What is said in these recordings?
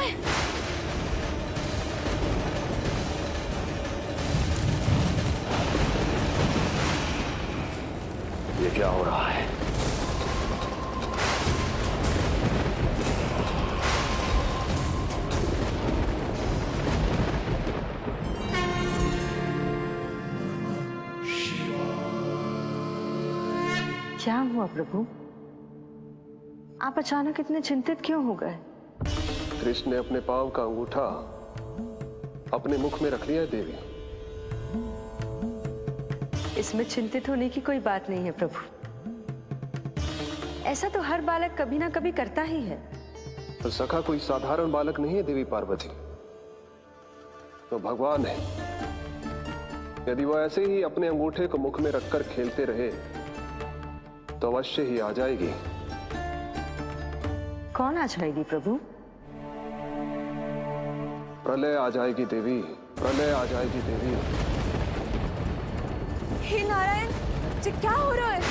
है? ये क्या हो रहा है? क्या हुआ प्रभु? आप अचानक इतने चिंतित क्यों हो गए? कृष्ण ने अपने पांव का अंगूठा अपने मुख में रख लिया है देवी। इसमें चिंतित होने की कोई बात नहीं है प्रभु। ऐसा तो हर बालक कभी ना कभी करता ही है। पर सखा कोई साधारण बालक नहीं है देवी पार्वती, तो भगवान है। यदि वो ऐसे ही अपने अंगूठे को मुख में रखकर खेलते रहे तो अवश्य ही आ जाएगी। कौन आ जाएगी प्रभु? प्रलय आ जाएगी देवी, प्रलय आ जाएगी देवी। हे नारायण जी, क्या हो रहा है?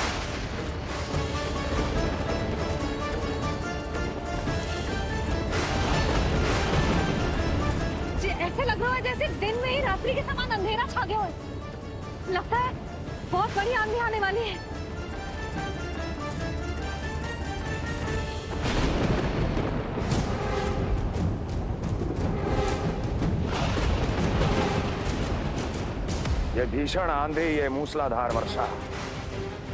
जी ऐसे लग रहा है जैसे दिन में ही रात्रि के समान अंधेरा छा गया हो। लगता है बहुत बड़ी आंधी आने वाली है। ये भीषण आंधी, ये मूसलाधार वर्षा,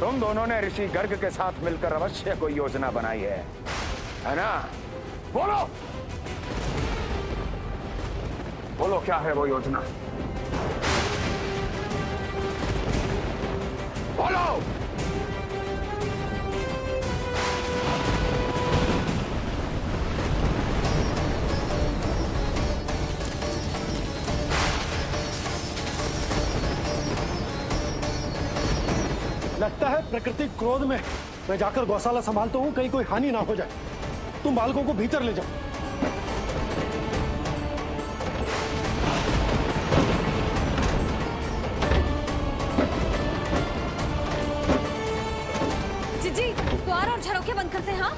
तुम दोनों ने ऋषि गर्ग के साथ मिलकर अवश्य कोई योजना बनाई है ना? बोलो बोलो, क्या है वो योजना? बोलो। लगता है प्रकृति क्रोध में। मैं जाकर गौशाला संभालता हूँ, कहीं कोई हानि ना हो जाए। तुम बालकों को भीतर ले जाओ। जी द्वार और झरोखे बंद करते हैं। हाँ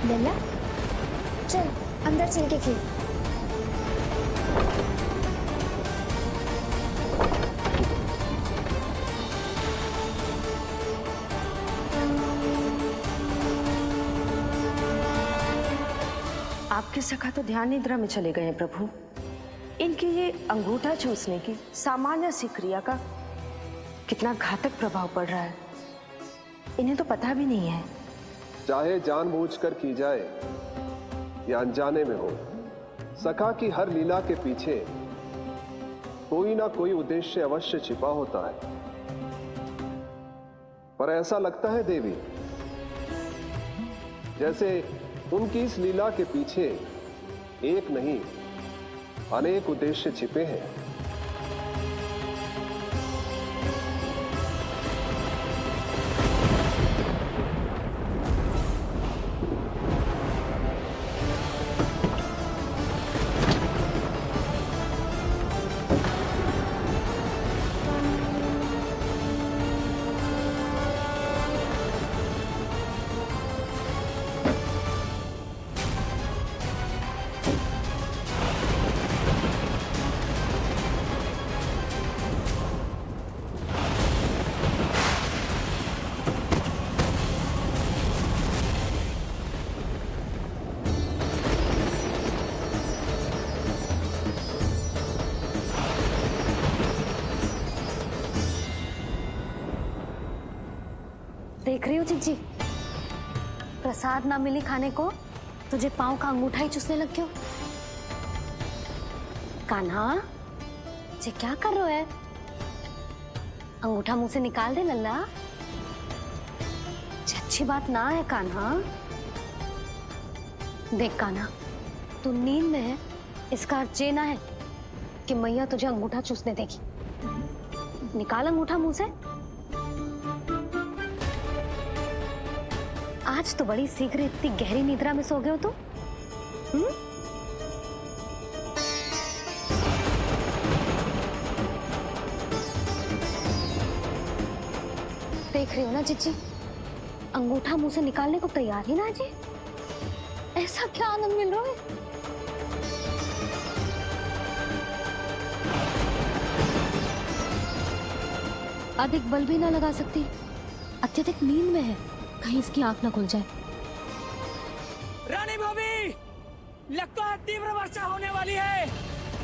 लल्ला, चल अंदर चल के खेल। आपके सखा तो ध्यान निद्रा में चले गए हैं प्रभु। इनकी ये अंगूठा चूसने की सामान्य सी क्रिया का कितना घातक प्रभाव पड़ रहा है, इन्हें तो पता भी नहीं है। चाहे जानबूझकर की जाए या अनजाने में हो, सखा की हर लीला के पीछे कोई ना कोई उद्देश्य अवश्य छिपा होता है। पर ऐसा लगता है देवी जैसे उनकी इस लीला के पीछे एक नहीं अनेक उद्देश्य छिपे हैं। देख रही हो चिज्जी, प्रसाद ना मिली खाने को, तुझे पांव का अंगूठा ही चूसने लग गयो। कान्हा, ये क्या कर रहे है? अंगूठा मुंह से निकाल दे लल्ला। अच्छी बात ना है कान्हा। देख कान्हा, तू नींद में है, इसका अर्थ ये ना है कि मैया तुझे अंगूठा चूसने देगी। निकाल अंगूठा मुंह से। आज तो बड़ी शीघ्र इतनी गहरी निद्रा में सो गए हो तुम। देख रही हो ना जीजी, अंगूठा मुंह से निकालने को तैयार ही ना जी। ऐसा क्या आनंद मिल रहा है। अधिक बल भी ना लगा सकती, अत्यधिक नींद में है, कहीं इसकी आंख ना खुल जाए। रानी भाभी, लगता है तीव्र वर्षा होने वाली है।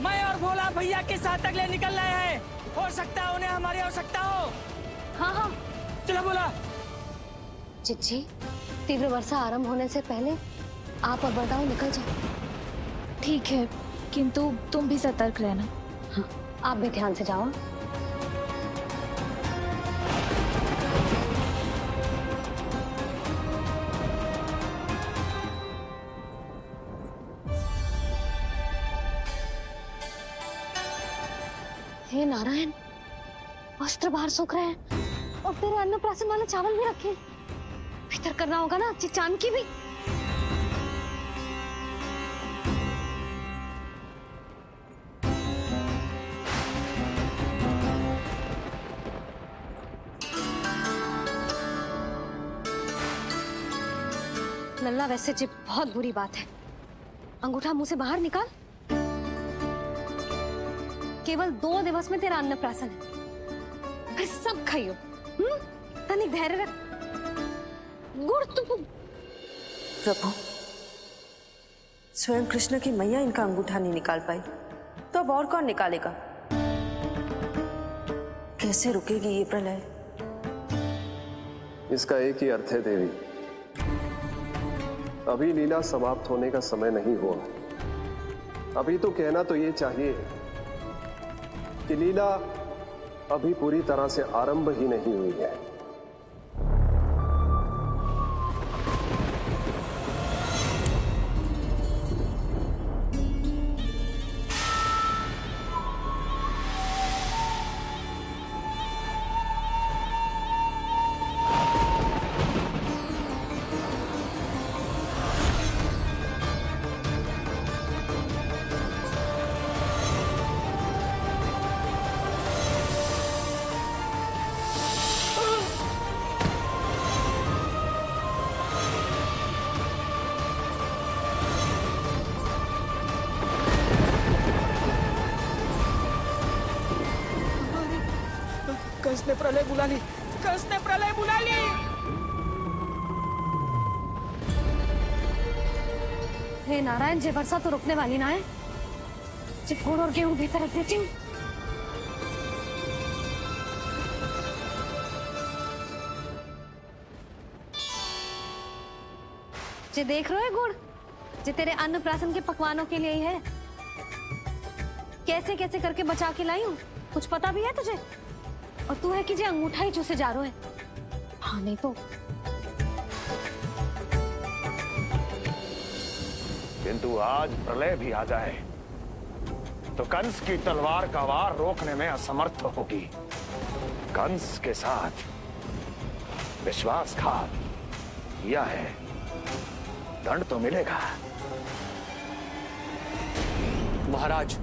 मैं और भोला भैया के साथ अगले निकल रहे हैं। हो सकता है उन्हें हमारी आवश्यकता हो। हाँ हाँ चलो बोला। चिच्ची, तीव्र वर्षा आरंभ होने से पहले आप और बरदाऊ निकल जाओ। ठीक है, किंतु तुम भी सतर्क रहना। हाँ, आप भी ध्यान से जाओ। हे नारायण, वस्त्र बाहर सूख रहे हैं और तेरे अन्नप्राशन वाले चावल भी रखे। भीतर करना होगा ना अच्छी चांद की भी। लल्ला, वैसे जी बहुत बुरी बात है। अंगूठा मुंह से बाहर निकाल। केवल 2 दिवस में तेरा अन्नप्राशन है, फिर सब खाइयो। तनिक धैर्य रख। गुड़ तुम। प्रभु, स्वयं कृष्ण की मैया इनका अंगूठा नहीं निकाल पाई, तो अब और कौन निकालेगा? कैसे रुकेगी ये प्रलय? इसका एक ही अर्थ है देवी, अभी लीला समाप्त होने का समय नहीं हुआ। अभी तो कहना तो ये चाहिए कि लीला अभी पूरी तरह से आरंभ ही नहीं हुई है। कंस ने प्रलय बुला ली। कंस ने प्रलय बुला ली। हे नारायण, जे वर्षा तो रुकने वाली ना है। जे गुड़ और गेहूं भीतर रख देती हूँ। जे देख रहे हो गुड़, जे तेरे अन्नप्राशन के पकवानों के लिए ही है। कैसे कैसे करके बचा के लाई हूँ, कुछ पता भी है तुझे? और तू है कि जे अंगूठा ही चूसे जा रहा है। हाँ नहीं तो। किंतु आज प्रलय भी आ जाए तो कंस की तलवार का वार रोकने में असमर्थ होगी। कंस के साथ विश्वासघात किया है, दंड तो मिलेगा। महाराज,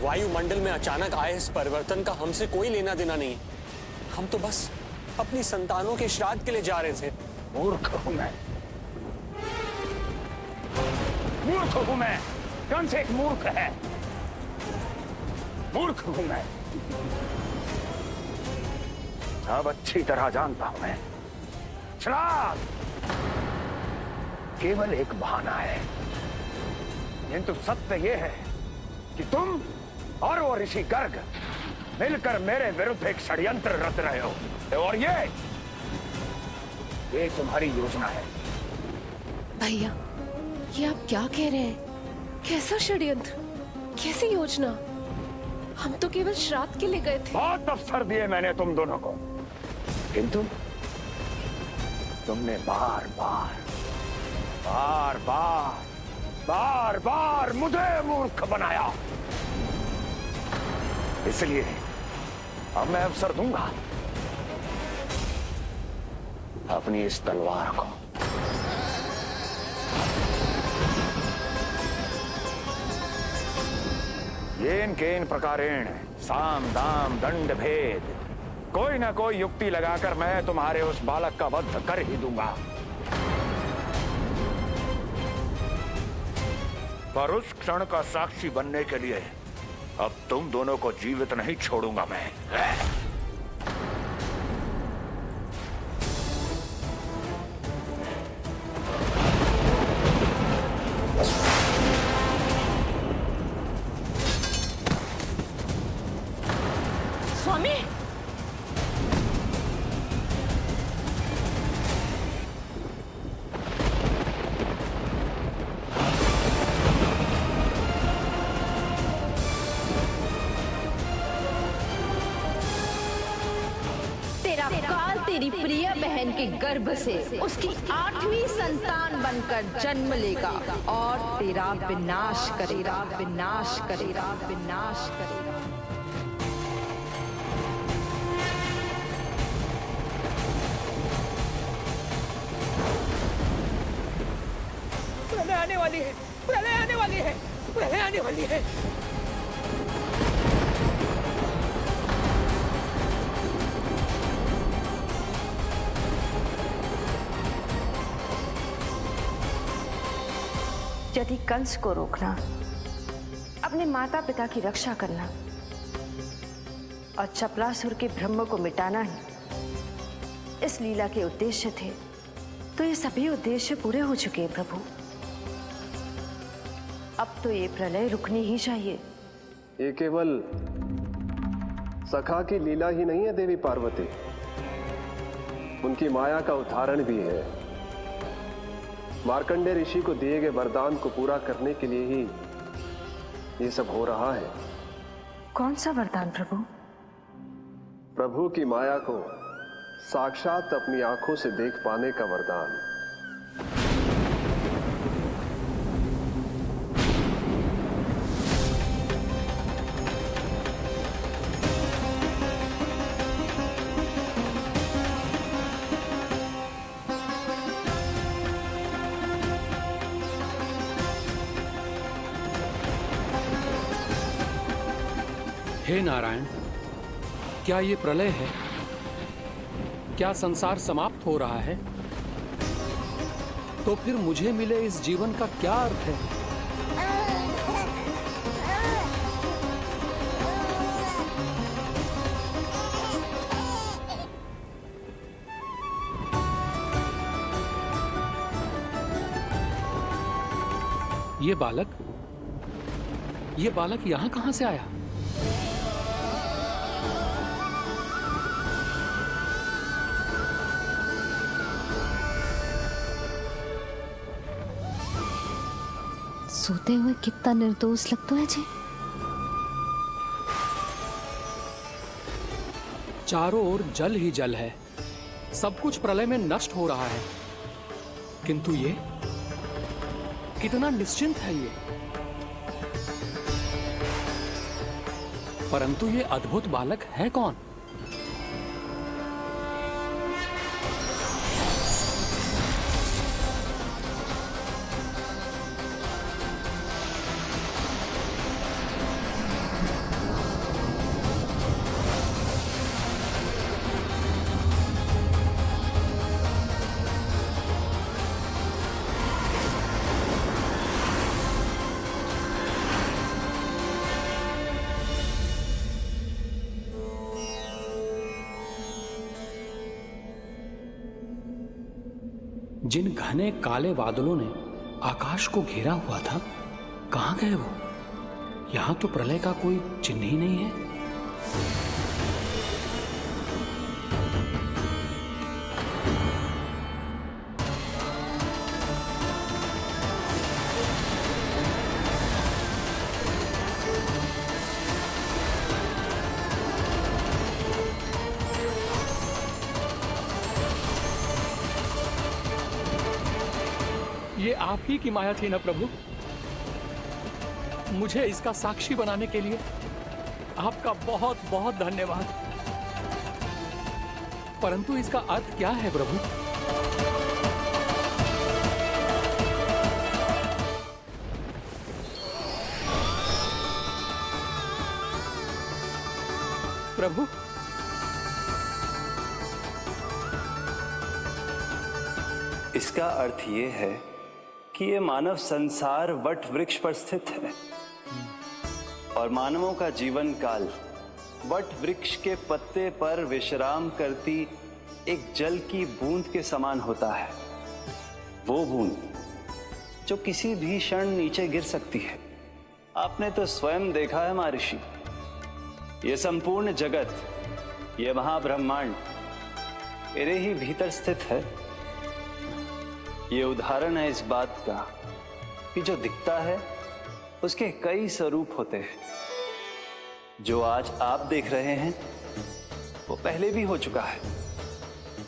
वायुमंडल में अचानक आए इस परिवर्तन का हमसे कोई लेना देना नहीं है। हम तो बस अपनी संतानों के श्राद्ध के लिए जा रहे थे। मूर्ख हूं मैं, मूर्ख हूं मैं। कंस एक मूर्ख है, मूर्ख हूं मैं। अब अच्छी तरह जानता हूं मैं, श्राद्ध केवल एक बहाना है। किंतु सत्य यह है कि तुम और वो ऋषि गर्ग मिलकर मेरे विरुद्ध एक षड्यंत्र रच रहे हो, और ये तुम्हारी योजना है। भैया, ये आप क्या कह रहे हैं? कैसा षड्यंत्र, कैसी योजना? हम तो केवल श्राद्ध के लिए गए थे। बहुत अवसर दिए मैंने तुम दोनों को, किंतु तुमने बार बार मुझे मूर्ख बनाया। इसलिए अब मैं अवसर दूंगा, अपनी इस तलवार को। येन केन प्रकारेण साम दाम दंड भेद, कोई ना कोई युक्ति लगाकर मैं तुम्हारे उस बालक का वध कर ही दूंगा। पर उस क्षण का साक्षी बनने के लिए अब तुम दोनों को जीवित नहीं छोड़ूंगा मैं। स्वामी, तेरा काल तेरी प्रिय बहन के गर्भ से उसकी 8वीं संतान बनकर जन्म लेगा और तेरा विनाश करेगा, विनाश करेगा, विनाश करेगा। प्रलय आने वाली है, प्रलय आने वाली है, प्रलय आने वाली है। यदि कंस को रोकना, अपने माता पिता की रक्षा करना और चपलासुर के ब्रह्म को मिटाना ही इस लीला के उद्देश्य थे, तो ये सभी उद्देश्य पूरे हो चुके हैं प्रभु। अब तो ये प्रलय रुकनी ही चाहिए। ये केवल सखा की लीला ही नहीं है देवी पार्वती, उनकी माया का उदाहरण भी है। मार्कंडेय ऋषि को दिए गए वरदान को पूरा करने के लिए ही ये सब हो रहा है। कौन सा वरदान प्रभु? प्रभु की माया को साक्षात अपनी आंखों से देख पाने का वरदान। हे नारायण, क्या ये प्रलय है? क्या संसार समाप्त हो रहा है? तो फिर मुझे मिले इस जीवन का क्या अर्थ है? ये बालक यहां कहां से आया? सोते हुए कितना निर्दोष लगता है जी। चारों ओर जल ही जल है, सब कुछ प्रलय में नष्ट हो रहा है, किंतु ये कितना निश्चिंत है ये। परंतु ये अद्भुत बालक है कौन? जिन घने काले बादलों ने आकाश को घेरा हुआ था, कहां गए वो? यहां तो प्रलय का कोई चिन्ह ही नहीं है। ये आप ही की माया थी ना प्रभु? मुझे इसका साक्षी बनाने के लिए आपका बहुत बहुत धन्यवाद। परंतु इसका अर्थ क्या है प्रभु? प्रभु। इसका अर्थ ये है कि ये मानव संसार वट वृक्ष पर स्थित है और मानवों का जीवन काल वट वृक्ष के पत्ते पर विश्राम करती एक जल की बूंद के समान होता है। वो बूंद जो किसी भी क्षण नीचे गिर सकती है। आपने तो स्वयं देखा है महर्षि, ये संपूर्ण जगत, ये महाब्रह्मांड मेरे ही भीतर स्थित है। ये उदाहरण है इस बात का कि जो दिखता है उसके कई स्वरूप होते हैं। जो आज आप देख रहे हैं वो पहले भी हो चुका है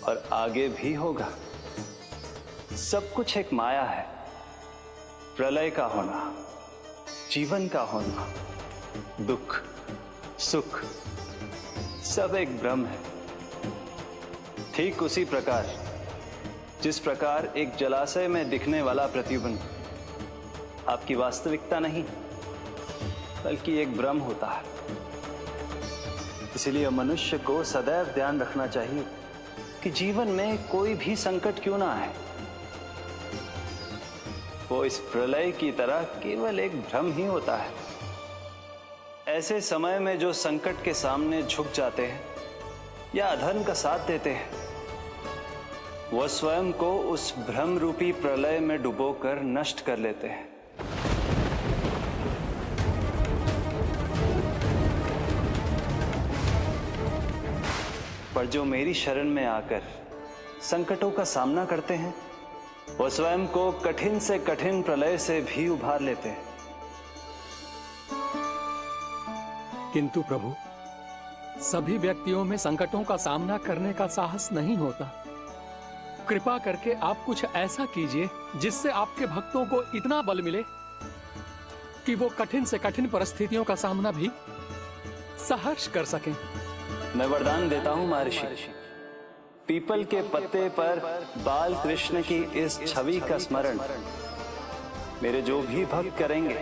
और आगे भी होगा। सब कुछ एक माया है। प्रलय का होना, जीवन का होना, दुख सुख सब एक भ्रम है। ठीक उसी प्रकार जिस प्रकार एक जलाशय में दिखने वाला प्रतिबिंब आपकी वास्तविकता नहीं बल्कि एक भ्रम होता है। इसलिए मनुष्य को सदैव ध्यान रखना चाहिए कि जीवन में कोई भी संकट क्यों ना आए, वो इस प्रलय की तरह केवल एक भ्रम ही होता है। ऐसे समय में जो संकट के सामने झुक जाते हैं या अधर्म का साथ देते हैं, वो स्वयं को उस भ्रम रूपी प्रलय में डुबोकर नष्ट कर लेते हैं। पर जो मेरी शरण में आकर संकटों का सामना करते हैं, वो स्वयं को कठिन से कठिन प्रलय से भी उभार लेते हैं। किंतु प्रभु, सभी व्यक्तियों में संकटों का सामना करने का साहस नहीं होता। कृपा करके आप कुछ ऐसा कीजिए जिससे आपके भक्तों को इतना बल मिले कि वो कठिन से कठिन परिस्थितियों का सामना भी सहर्ष कर सकें। मैं वरदान देता हूं महर्षि, पीपल के पत्ते पर बाल कृष्ण की इस छवि का स्मरण मेरे जो भी भक्त करेंगे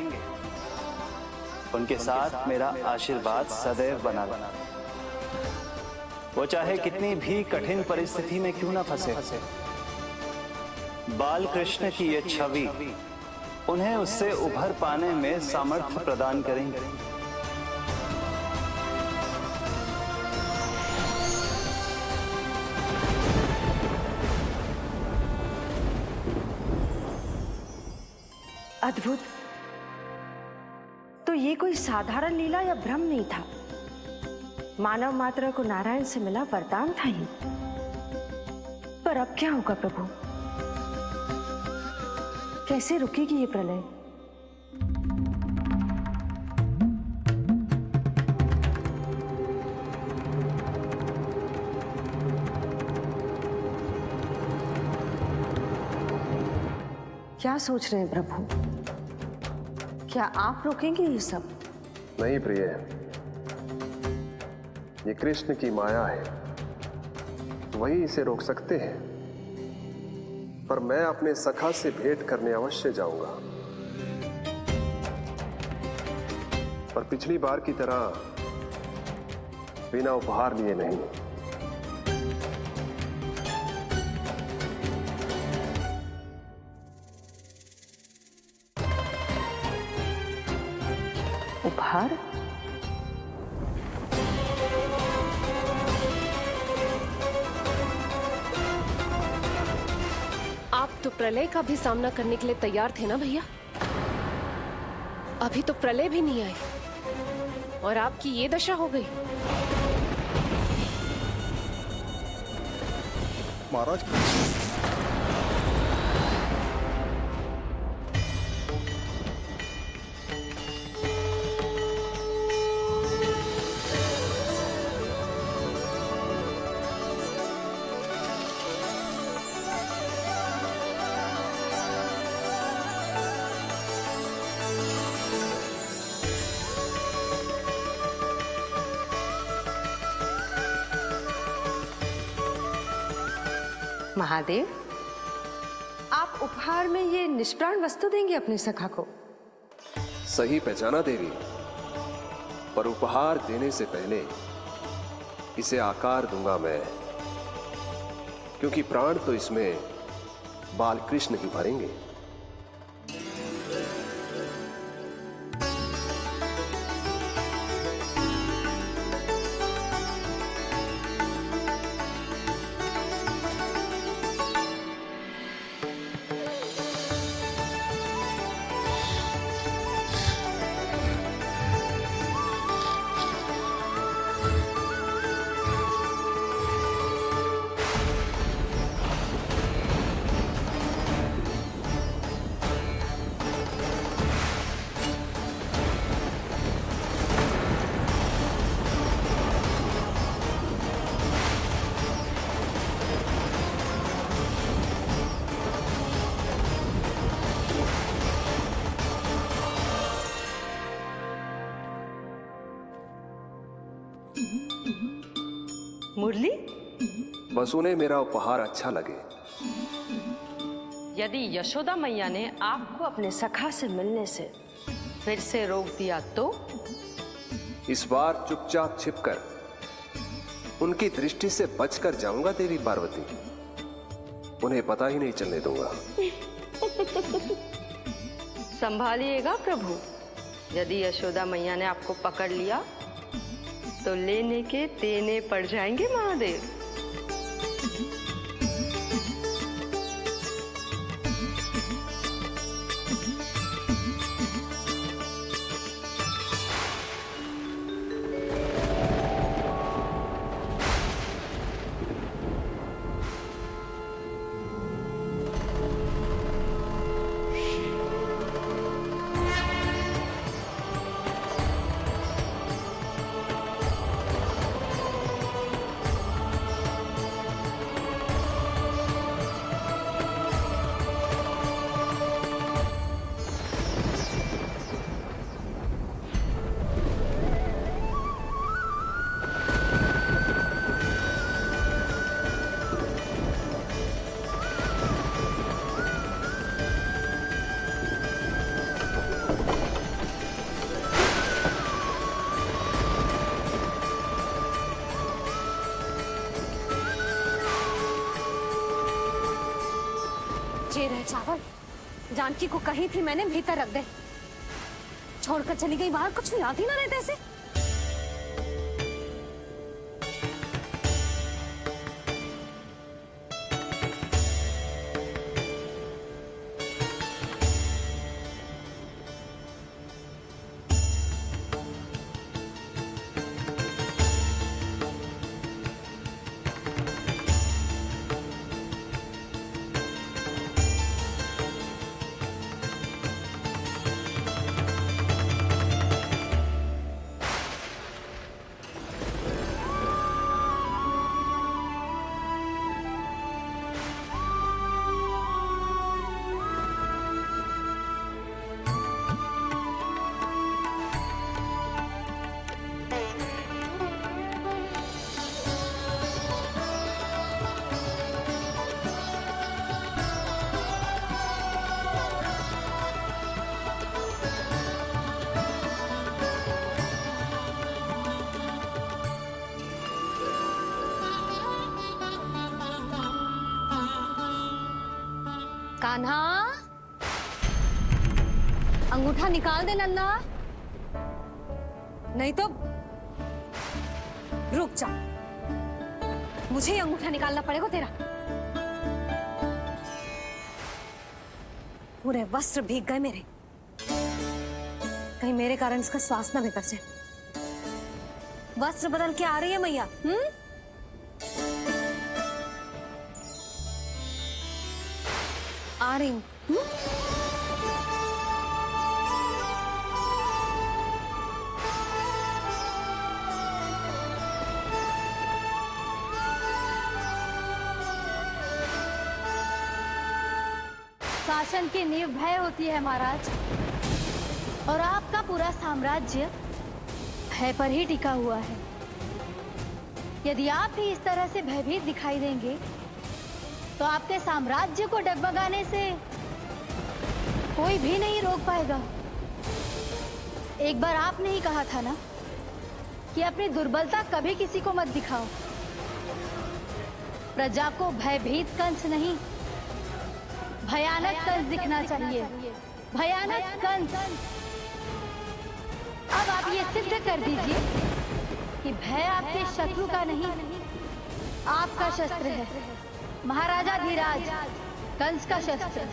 उनके साथ मेरा आशीर्वाद सदैव बना रहना। वो चाहे कितनी भी कठिन परिस्थिति में क्यों ना फंसे, बाल कृष्ण की ये छवि उन्हें उससे उभर पाने में सामर्थ्य प्रदान करेंगे। अद्भुत। तो ये कोई साधारण लीला या भ्रम नहीं था, मानव मात्र को नारायण से मिला वरदान था ये। पर अब क्या होगा प्रभु? कैसे रुकेगी ये प्रलय? क्या सोच रहे हैं प्रभु? क्या आप रोकेंगे ये सब? नहीं प्रिय, ये कृष्ण की माया है, वही इसे रोक सकते हैं। पर मैं अपने सखा से भेंट करने अवश्य जाऊंगा। पर पिछली बार की तरह बिना उपहार लिए नहीं। उपहार? आप तो प्रलय का भी सामना करने के लिए तैयार थे ना भैया? अभी तो प्रलय भी नहीं आई और आपकी ये दशा हो गई। महाराज, महादेव, आप उपहार में ये निष्प्राण वस्तु देंगे अपने सखा को? सही पहचाना देवी, पर उपहार देने से पहले इसे आकार दूंगा मैं, क्योंकि प्राण तो इसमें बाल कृष्ण ही भरेंगे। मुरली, बस उन्हें मेरा उपहार अच्छा लगे। यदि यशोदा मैया ने आपको अपने सखा से मिलने से फिर से रोक दिया तो? इस बार चुपचाप छिपकर उनकी दृष्टि से बचकर जाऊंगा देवी पार्वती। उन्हें पता ही नहीं चलने दूंगा। संभालिएगा प्रभु, यदि यशोदा मैया ने आपको पकड़ लिया तो लेने के देने पड़ जाएंगे महादेव। ये रहे चावल, जानकी को कही थी मैंने भीतर रख दे। छोड़कर चली गई बाहर, कुछ याद ही ना रहते ऐसे। कान्हा, अंगूठा निकाल दे नन्ना, नहीं तो रुक जा, मुझे ही अंगूठा निकालना पड़ेगा तेरा। पूरे वस्त्र भीग गए मेरे, कहीं मेरे कारण इसका श्वास ना बिगड़ जाए। वस्त्र बदल के आ रही है मैया। आ रही हूँ। शासन की नींव भय होती है महाराज, और आपका पूरा साम्राज्य भय पर ही टिका हुआ है। यदि आप भी इस तरह से भयभीत दिखाई देंगे तो आपके साम्राज्य को डगमगाने से कोई भी नहीं रोक पाएगा। एक बार आपने ही कहा था ना कि अपनी दुर्बलता कभी किसी को मत दिखाओ। प्रजा को भयभीत कंस नहीं, भयानक कंस दिखना चाहिए, भयानक कंस। अब आप ये सिद्ध कर दीजिए कि भय आपके शत्रु का नहीं, आपका शस्त्र है। महाराजा धीराज, कंस का शस्त्र।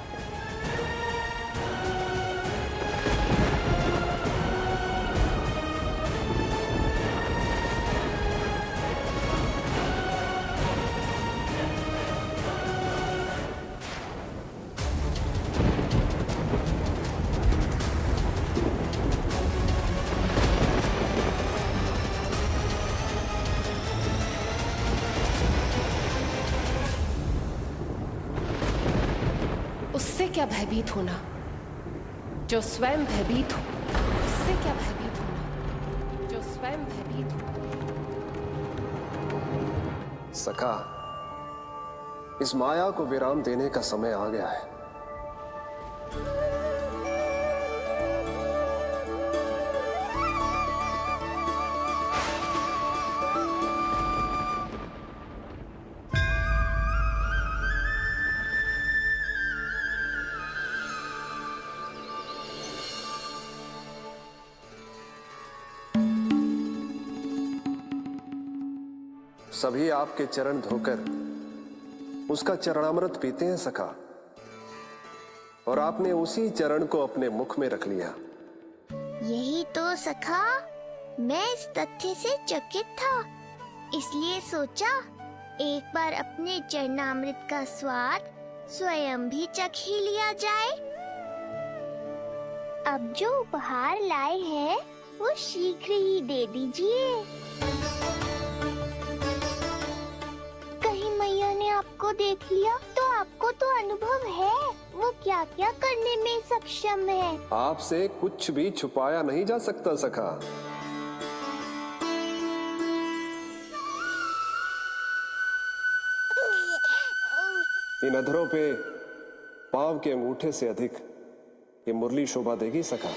उससे क्या भयभीत होना जो स्वयं भयभीत हो। उससे क्या भयभीत होना जो स्वयं भयभीत हो। सखा, इस माया को विराम देने का समय आ गया है। सभी आपके चरण धोकर उसका चरणामृत पीते हैं सखा, और आपने उसी चरण को अपने मुख में रख लिया। यही तो सखा, मैं इस तथ्य से चकित था, इसलिए सोचा एक बार अपने चरणामृत का स्वाद स्वयं भी चख ही लिया जाए। अब जो उपहार लाए हैं वो शीघ्र ही दे दीजिए। मैया ने आपको देख लिया तो आपको तो अनुभव है वो क्या क्या करने में सक्षम है। आपसे कुछ भी छुपाया नहीं जा सकता सखा। इन अधरों पे पाव के अंगूठे से अधिक ये मुरली शोभा देगी सखा।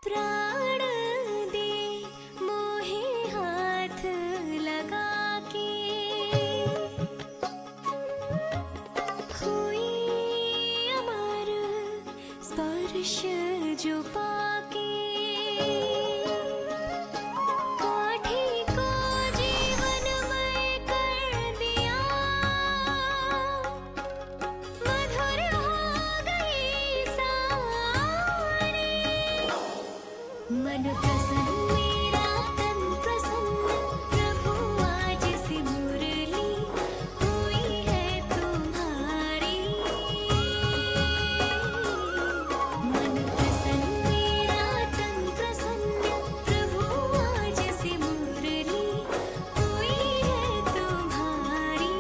प्राण दे मोहे हाथ लगा के, हुई अमर स्पर्श जो पाके, काठी को जीवनमय कर दिया, मधुर हो गई सारी। मन प्रसन्न मेरा तन प्रसन्न, प्रभु आज से मुरली हुई है तुम्हारी। मन प्रसन्न मेरा तन प्रसन्न, प्रभु आज से मुरली हुई है तुम्हारी।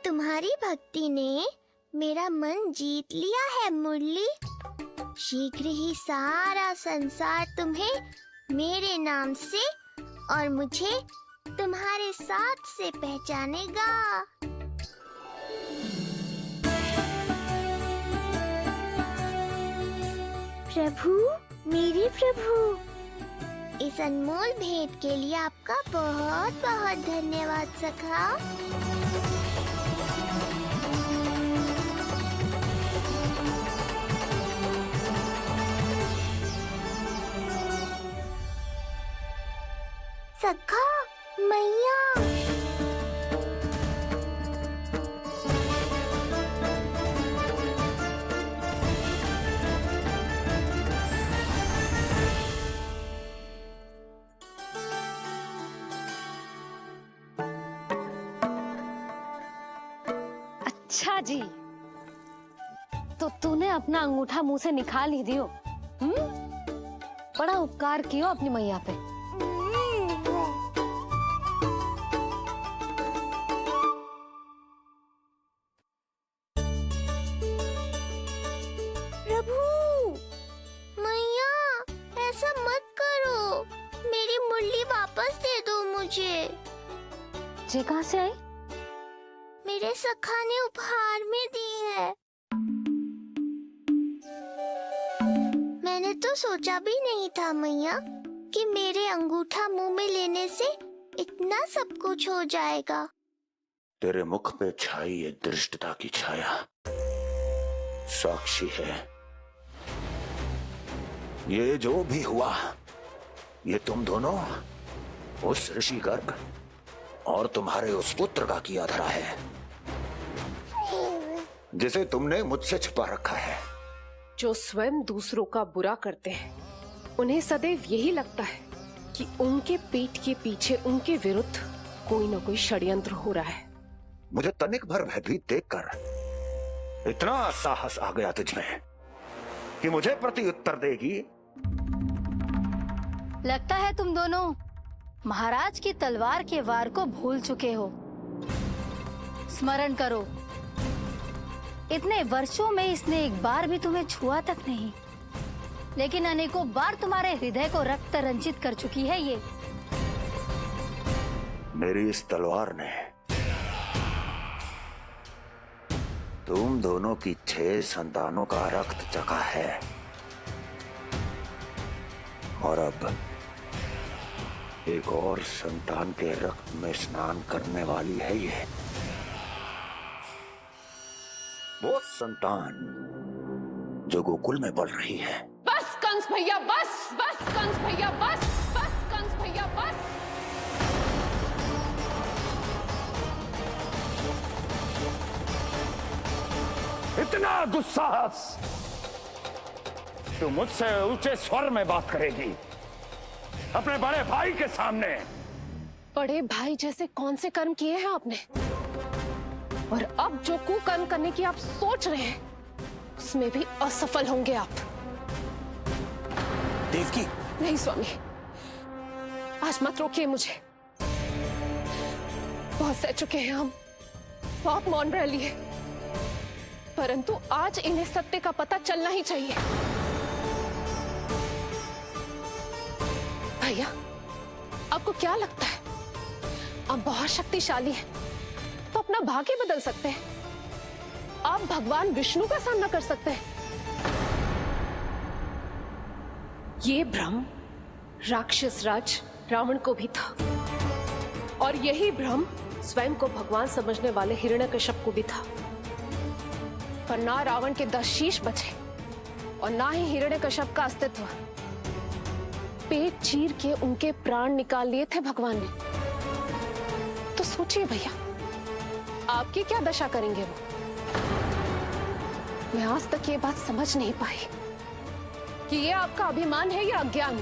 तुम्हारी भक्ति ने मेरा मन जीत लिया है मुरली। शीघ्र ही सारा संसार तुम्हें मेरे नाम से और मुझे तुम्हारे साथ से पहचानेगा। प्रभु, मेरे प्रभु, इस अनमोल भेंट के लिए आपका बहुत बहुत धन्यवाद सखा। सखा, मैया, अच्छा जी, तो तूने अपना अंगूठा मुंह से निकाल ही दियो, बड़ा उपकार कियो अपनी मैया पे। प्रभु, मैया ऐसा मत करो, मेरी मुरली वापस दे दो मुझे। ये कहाँ से आई? मेरे सखा ने उपहार में दी है। मैंने तो सोचा भी नहीं था मैया कि मेरे अंगूठा मुंह में लेने से इतना सब कुछ हो जाएगा। तेरे मुख पे छाई ये दृष्टता की छाया साक्षी है। ये जो भी हुआ, ये तुम दोनों, उस ऋषि गर्ग और तुम्हारे उस पुत्र का किया धरा है, जिसे तुमने मुझसे छुपा रखा है। जो स्वयं दूसरों का बुरा करते हैं, उन्हें सदैव यही लगता है कि उनके पीठ के पीछे उनके विरुद्ध कोई न कोई षड्यंत्र हो रहा है। मुझे तनिक भर भयभीत देखकर इतना साहस आ गया तुझमें कि मुझे प्रति उत्तर देगी। लगता है तुम दोनों महाराज की तलवार के वार को भूल चुके हो। स्मरण करो, इतने वर्षों में इसने एक बार भी तुम्हें छुआ तक नहीं, लेकिन अनेकों बार तुम्हारे हृदय को रक्त रंजित कर चुकी है ये। मेरी इस तलवार ने तुम दोनों की 6 संतानों का रक्त चखा है, और अब एक और संतान के रक्त में स्नान करने वाली है ये। वो संतान जो गोकुल में पल रही है। बस कंस भैया बस, बस कंस भैया बस, बस कंस भैया बस। इतना दुस्साहस तू मुझसे ऊंचे स्वर में बात करेगी अपने बड़े भाई के सामने? बड़े भाई जैसे कौन से कर्म किए हैं आपने? और अब जो कुकर्म करने की आप सोच रहे हैं, उसमें भी असफल होंगे आप। देवकी, नहीं स्वामी, आज मत रोकिए मुझे। बहुत सह चुके हैं हम, बहुत मौन रह लिए, परंतु आज इन्हें सत्य का पता चलना ही चाहिए। भैया, आपको क्या लगता है आप बहुत शक्तिशाली हैं, तो अपना भाग्य बदल सकते हैं? आप भगवान विष्णु का सामना कर सकते हैं। ये भ्रम राक्षस राज रावण को भी था, और यही भ्रम स्वयं को भगवान समझने वाले हिरण्यकश्यप को भी था। पर ना रावण के 10 शीश बचे और ना ही हिरण्यकश्यप का अस्तित्व। पेट चीर के उनके प्राण निकाल लिए थे भगवान ने। तो सोचिए भैया, आपकी क्या दशा करेंगे वो? मैं आज तक ये बात समझ नहीं पाई कि ये आपका अभिमान है या अज्ञान,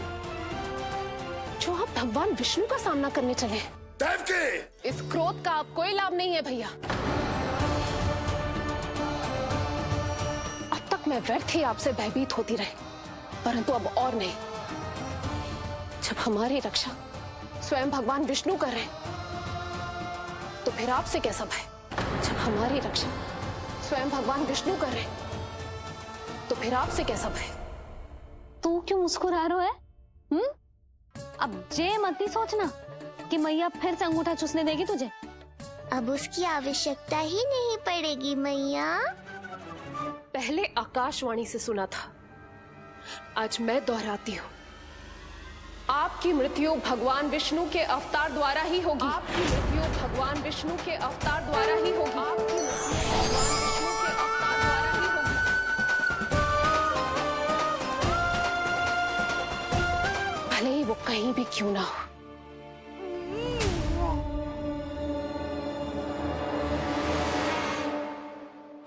जो आप भगवान विष्णु का सामना करने चले हैं। देवकी! इस क्रोध का आप कोई लाभ नहीं है भैया। अब तक मैं व्यर्थ ही आपसे भयभीत होती रही, परंतु अब और नहीं। जब हमारी रक्षा स्वयं भगवान विष्णु कर रहे हैं, तो फिर आपसे कैसा भय? जब हमारी रक्षा स्वयं भगवान विष्णु कर रहे हैं, तो फिर आपसे कैसा भय? तू क्यों मुस्कुरा रहा है? अब जे मत ही सोचना कि मैया फिर से अंगूठा चूसने देगी तुझे। अब उसकी आवश्यकता ही नहीं पड़ेगी मैया। पहले आकाशवाणी से सुना था, आज मैं दोहराती हूँ। आपकी मृत्यु भगवान विष्णु के अवतार द्वारा ही होगी। आपकी मृत्यु भगवान विष्णु के अवतार द्वारा ही होगी। आपकी मृत्यु भगवान विष्णु के अवतार द्वारा ही होगी। भले ही वो कहीं भी क्यों ना हो।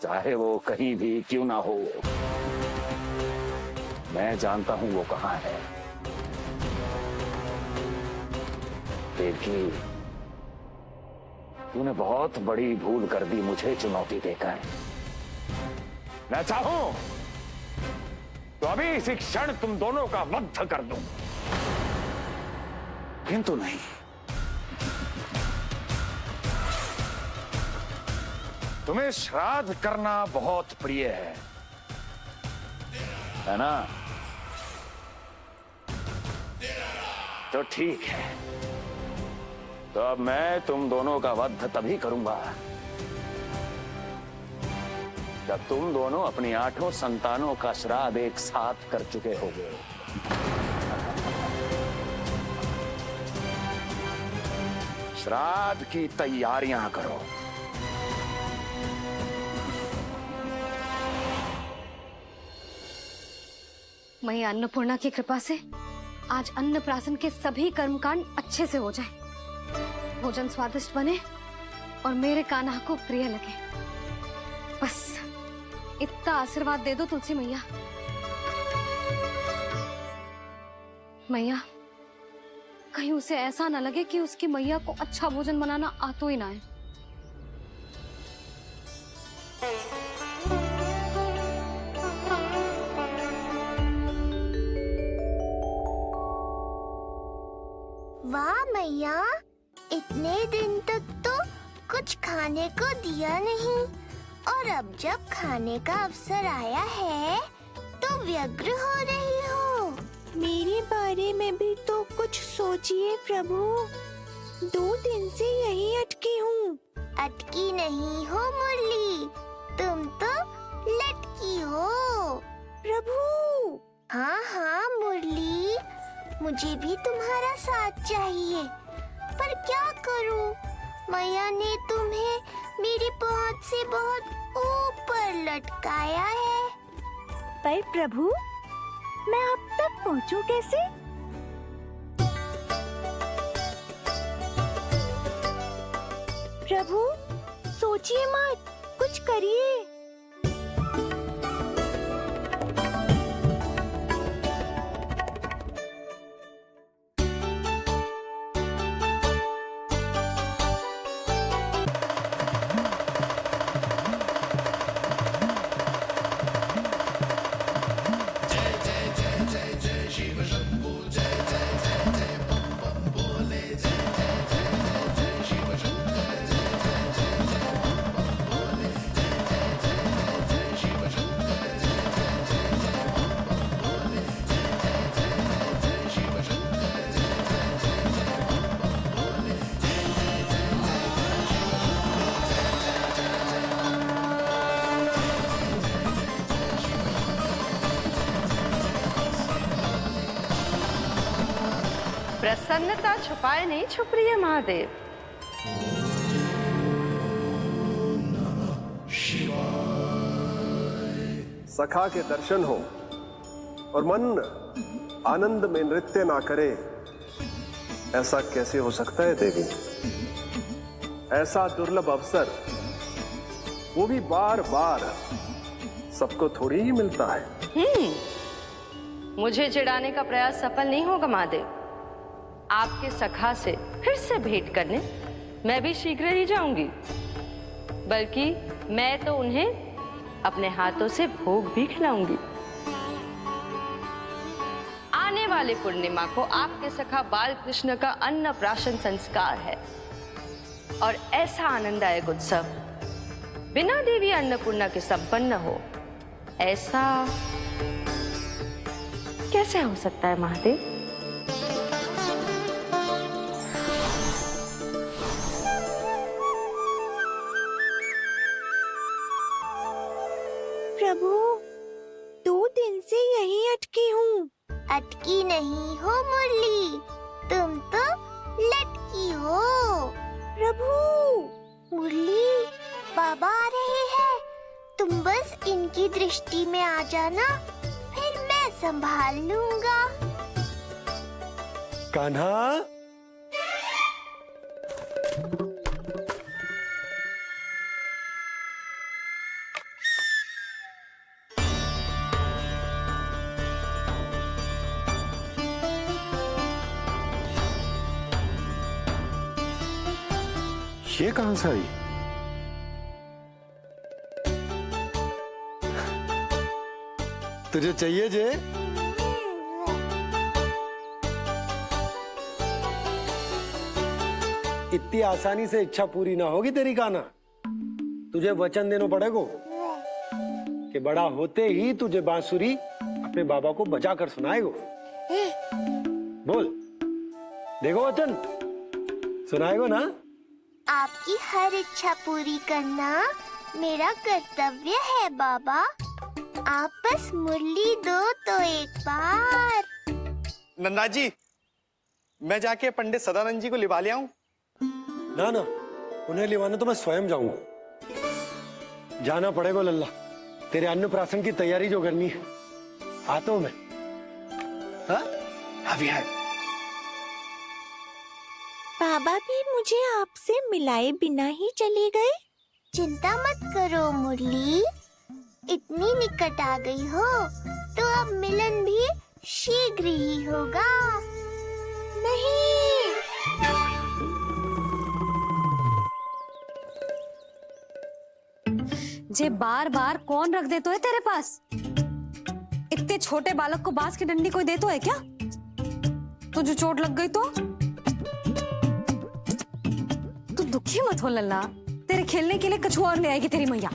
चाहे वो कहीं भी क्यों ना हो, मैं जानता हूं वो कहां है। देवकी, तूने बहुत बड़ी भूल कर दी मुझे चुनौती देकर। मैं चाहूं तो अभी इसी क्षण तुम दोनों का वध कर दूं। किंतु नहीं, तुम्हें श्राद्ध करना बहुत प्रिय है ना? तो ठीक है, तो अब मैं तुम दोनों का वध तभी करूंगा जब तुम दोनों अपनी 8 संतानों का श्राद्ध एक साथ कर चुके होगे। श्राद्ध की तैयारियां करो। मैया अन्नपूर्णा की कृपा से आज अन्नप्राशन के सभी कर्मकांड अच्छे से हो जाए, भोजन स्वादिष्ट बने और मेरे कान्हा को प्रिय लगे। बस इतना आशीर्वाद दे दो तुलसी मैया। मैया, कहीं उसे ऐसा ना लगे कि उसकी मैया को अच्छा भोजन बनाना आतो ही ना है। वाह मैया, इतने दिन तक तो कुछ खाने को दिया नहीं, और अब जब खाने का अवसर आया है तो व्यग्र हो रही हो। मेरे बारे में भी तो कुछ सोचिए प्रभु। 2 दिन से यही अटकी हूँ। अटकी नहीं हो मुरली, तुम तो लटकी हो प्रभु। हाँ हाँ मुरली, मुझे भी तुम्हारा साथ चाहिए, पर क्या करूं? मैया ने तुम्हें मेरी पहुंच से बहुत ऊपर लटकाया है। पर प्रभु, मैं अब तक पहुंचूं कैसे? प्रभु, सोचिए मत, कुछ करिए। प्रसन्नता छुपाए नहीं छुप रही है महादेव। सखा के दर्शन हो और मन आनंद में नृत्य ना करे, ऐसा कैसे हो सकता है देवी? ऐसा दुर्लभ अवसर, वो भी बार बार, सबको थोड़ी ही मिलता है। मुझे चिढ़ाने का प्रयास सफल नहीं होगा महादेव। आपके सखा से फिर से भेंट करने मैं भी शीघ्र ही जाऊंगी, बल्कि मैं तो उन्हें अपने हाथों से भोग भी खिलाऊंगी। आने वाली पूर्णिमा को आपके सखा बाल कृष्ण का अन्नप्राशन संस्कार है, और ऐसा आनंददायक उत्सव बिना देवी अन्नपूर्णा के संपन्न हो, ऐसा कैसे हो सकता है महादेव? प्रभु, 2 दिन से यही अटकी हूँ। अटकी नहीं हो मुरली, तुम तो लटकी हो प्रभु। मुरली, बाबा आ रहे हैं, तुम बस इनकी दृष्टि में आ जाना, फिर मैं संभाल लूंगा। कान्हा, ये कहां से आई? तुझे चाहिए जे? इतनी आसानी से इच्छा पूरी ना होगी तेरी कान्हा। तुझे वचन देना पड़ेगा कि बड़ा होते ही तुझे बांसुरी अपने बाबा को बजा कर सुनाएगा। बोल, देखो वचन सुनाएगा ना? आपकी हर इच्छा पूरी करना मेरा कर्तव्य है बाबा। आप बस मुरली दो तो एक बार। नंदा जी, मैं जाके पंडित सदानंद जी को लिवा ले आऊं? ना ना, उन्हें लिवाने तो मैं स्वयं जाऊंगा। जाना पड़ेगा लल्ला, तेरे अन्नप्राशन की तैयारी जो करनी है। आता हूं मैं। हाँ? अभी आए। बाबा भी मुझे आपसे मिलाए बिना ही चले गए। चिंता मत करो मुरली, इतनी निकट आ गई हो तो अब मिलन भी शीघ्र ही होगा। नहीं, जे बार बार कौन रख दे तो है तेरे पास? इतने छोटे बालक को बांस की डंडी कोई दे तो है क्या? तुझे चोट लग गई तो? तू दुखी मत हो लल्ला, तेरे खेलने के लिए कछुआ और ले आएगी तेरी मैया।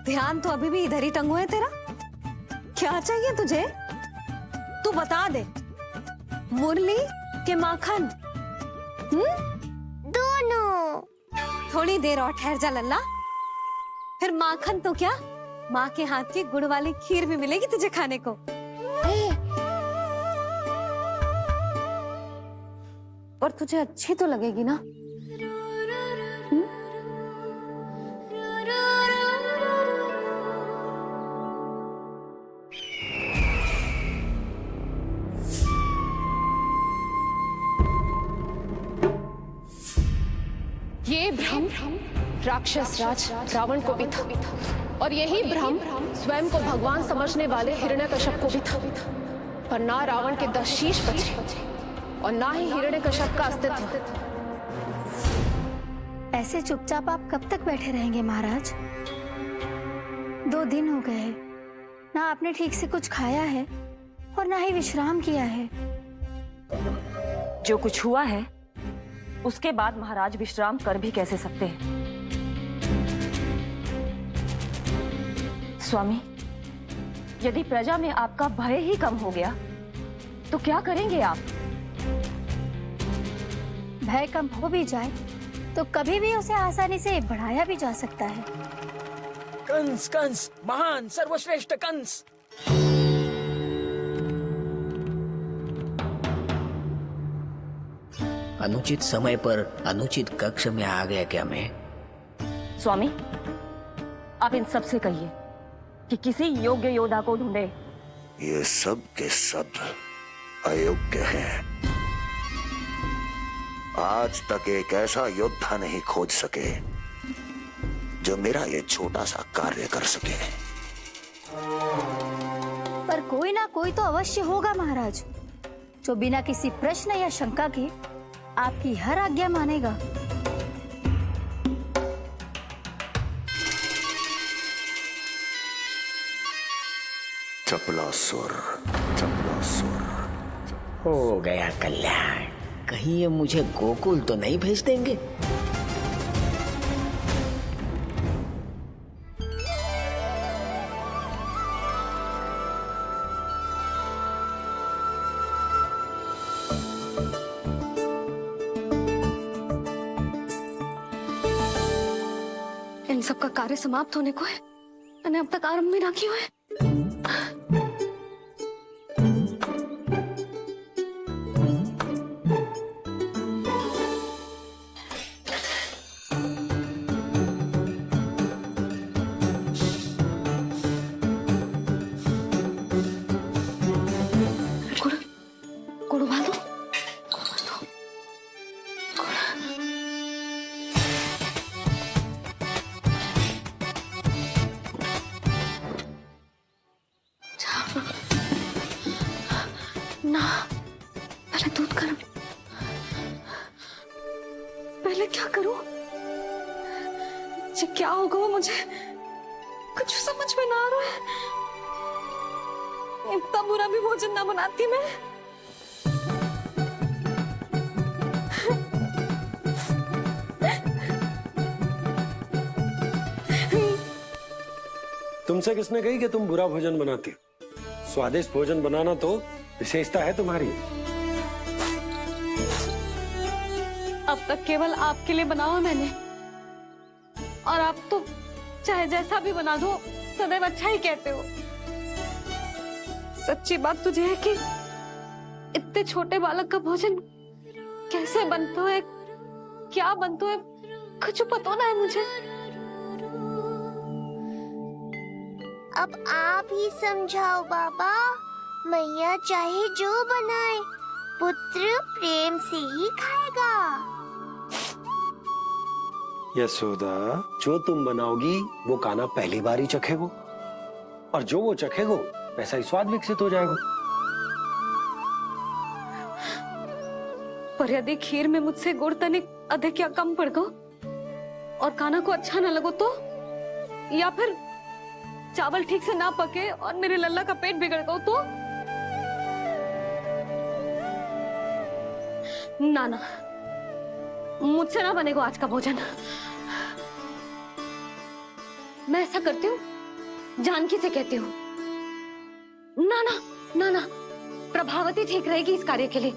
ध्यान तो अभी भी इधर ही टंगू है तेरा। क्या चाहिए तुझे? तू बता दे, मुरली के माखन? दोनों। थोड़ी देर और ठहर जा लल्ला, फिर माखन तो क्या, माँ के हाथ की गुड़ वाली खीर भी मिलेगी तुझे खाने को। और तुझे अच्छी तो लगेगी ना? ये भ्रम राक्षस राज रावण को भी था, और यही भ्रम स्वयं को भगवान समझने वाले हिरण्यकश्यप को भी था। पर ना रावण के 10 शीश बचे और ना ही हिरण्यकश्यप का अस्तित्व। ऐसे चुपचाप आप कब तक बैठे रहेंगे महाराज? 2 दिन हो गए, ना आपने ठीक से कुछ खाया है और ना ही विश्राम किया है। जो कुछ हुआ है उसके बाद महाराज विश्राम कर भी कैसे सकते हैं? स्वामी, यदि प्रजा में आपका भय ही कम हो गया तो क्या करेंगे आप? भय कम हो भी जाए तो कभी भी उसे आसानी से बढ़ाया भी जा सकता है। कंस कंस, महान सर्वश्रेष्ठ कंस। अनुचित समय पर अनुचित कक्ष में आ गया क्या मैं? स्वामी, आप इन सब से कहिए कि किसी योग्य योद्धा को ढूंढे। ये सब के सब अयोग्य हैं। आज तक एक ऐसा योद्धा नहीं खोज सके जो मेरा ये छोटा सा कार्य कर सके। पर कोई ना कोई तो अवश्य होगा महाराज, जो बिना किसी प्रश्न या शंका के आपकी हर आज्ञा मानेगा। चपलासुर, चपलासुर। हो गया कल्याण। कहीं ये मुझे गोकुल तो नहीं भेज देंगे? इन सब का कार्य समाप्त होने को है, मैंने अब तक आरंभ भी ना किया है। गुड़ उबाल दो। ना, पहले दूध गर्म। पहले क्या करूं? ये क्या होगा वो मुझे कुछ समझ में ना आ रहा है। इतना बुरा भी भोजन ना बनाती मैं। तुमसे किसने कही कि तुम बुरा भोजन बनाती हो? स्वादिष्ट भोजन बनाना तो विशेषता है तुम्हारी। अब तक केवल आपके लिए बनाओ मैंने, और आप तो चाहे जैसा भी बना दो सदैव अच्छा ही कहते हो। सच्ची बात तुझे है कि इतने छोटे बालक का भोजन कैसे बनता है, क्या बनता है, कुछ पता ना है मुझे। अब आप ही समझाओ बाबा। मैया चाहे जो बनाए, पुत्र प्रेम से ही खाएगा। यशोदा, जो तुम बनाओगी वो कान्हा पहली बार ही चखेगो, और जो वो चखेगो वैसा ही स्वाद विकसित हो जाएगा। पर यदि खीर में मुझसे गुड़ तनिक अधिक या कम पड़ गो और कान्हा को अच्छा ना लगो तो, या फिर चावल ठीक से ना पके और मेरे लल्ला का पेट बिगड़ गो तो? ना ना, मुझसे ना बनेगा आज का भोजन। मैं ऐसा करती हूँ, जानकी से कहती हूँ। ना ना ना ना, प्रभावती ठीक रहेगी इस कार्य के लिए।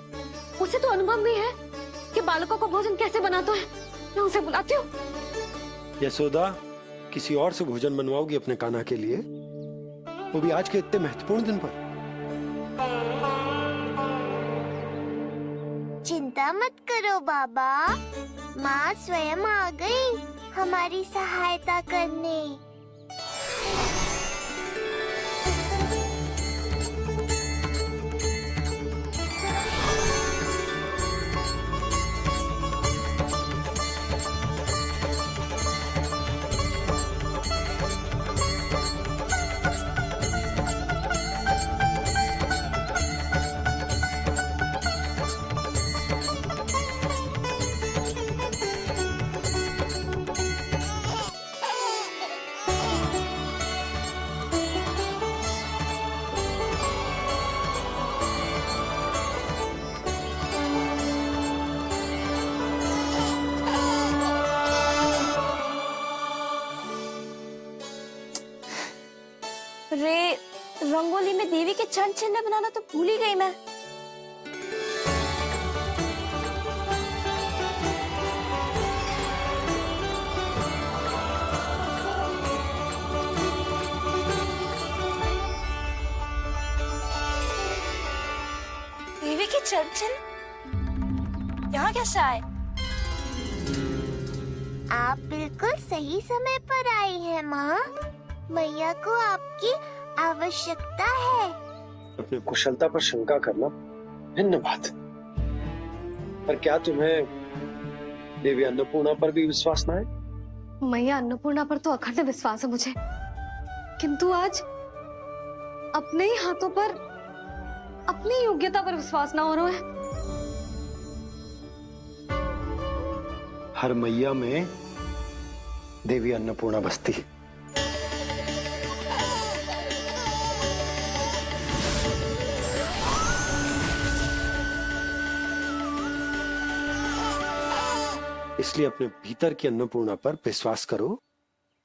उसे तो अनुभव भी है कि बालकों को भोजन कैसे बनाते हैं। मैं उसे बुलाती हूँ। यशोदा, किसी और से भोजन बनवाओगी अपने कान्हा के लिए, वो भी आज के इतने महत्वपूर्ण दिन पर? चिंता मत करो बाबा, माँ स्वयं आ गई हमारी सहायता करने। रे, रंगोली में देवी के चरण चिन्ह बनाना तो भूल ही गई मैं। देवी के चरण चिन्ह यहाँ कैसे आए? आप बिल्कुल सही समय पर आई हैं माँ। मैया को आपकी आवश्यकता है। अपनी कुशलता पर शंका करना भिन्न बात है, पर क्या तुम्हें देवी अन्नपूर्णा पर भी विश्वास ना है? मैया अन्नपूर्णा पर तो अखंड विश्वास है मुझे, किंतु आज अपने ही हाथों पर अपनी योग्यता पर विश्वास ना हो रहा है। हर मैया में देवी अन्नपूर्णा बसती है। इसलिए अपने भीतर की अन्नपूर्णा पर विश्वास करो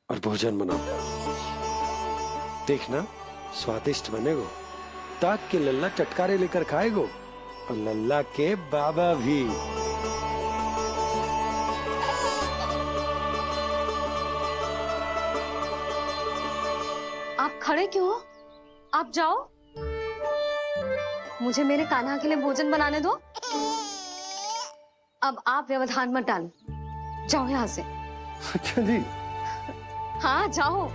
और भोजन बनाओ। देखना स्वादिष्ट बनेगो, ताक के लल्ला चटकारे लेकर खाएगो, और लल्ला के बाबा भी। आप खड़े क्यों हो? आप जाओ, मुझे मेरे कान्हा के लिए भोजन बनाने दो। अब आप व्यवधान मत डालो, जाओ यहाँ से। अच्छा जी। हाँ जाओ।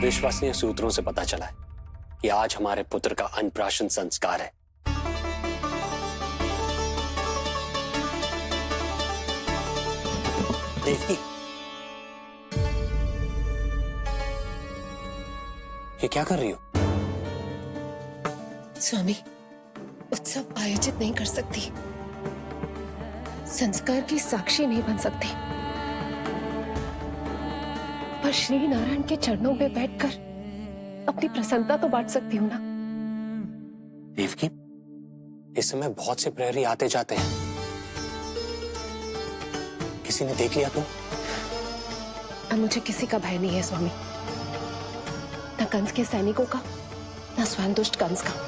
विश्वसनीय सूत्रों से पता चला है कि आज हमारे पुत्र का अन्नप्राशन संस्कार है। देवकी, ये क्या कर रही हो? स्वामी, उत्सव आयोजित नहीं कर सकती, संस्कार की साक्षी नहीं बन सकती, पर श्री नारायण के चरणों में बैठकर अपनी प्रसन्नता तो बांट सकती हूँ ना। देवकी, इस समय बहुत से प्रहरी आते जाते हैं, किसी ने देख लिया तो? अब मुझे किसी का भय नहीं है स्वामी, न कंस के सैनिकों का, न स्वयं दुष्ट कंस का।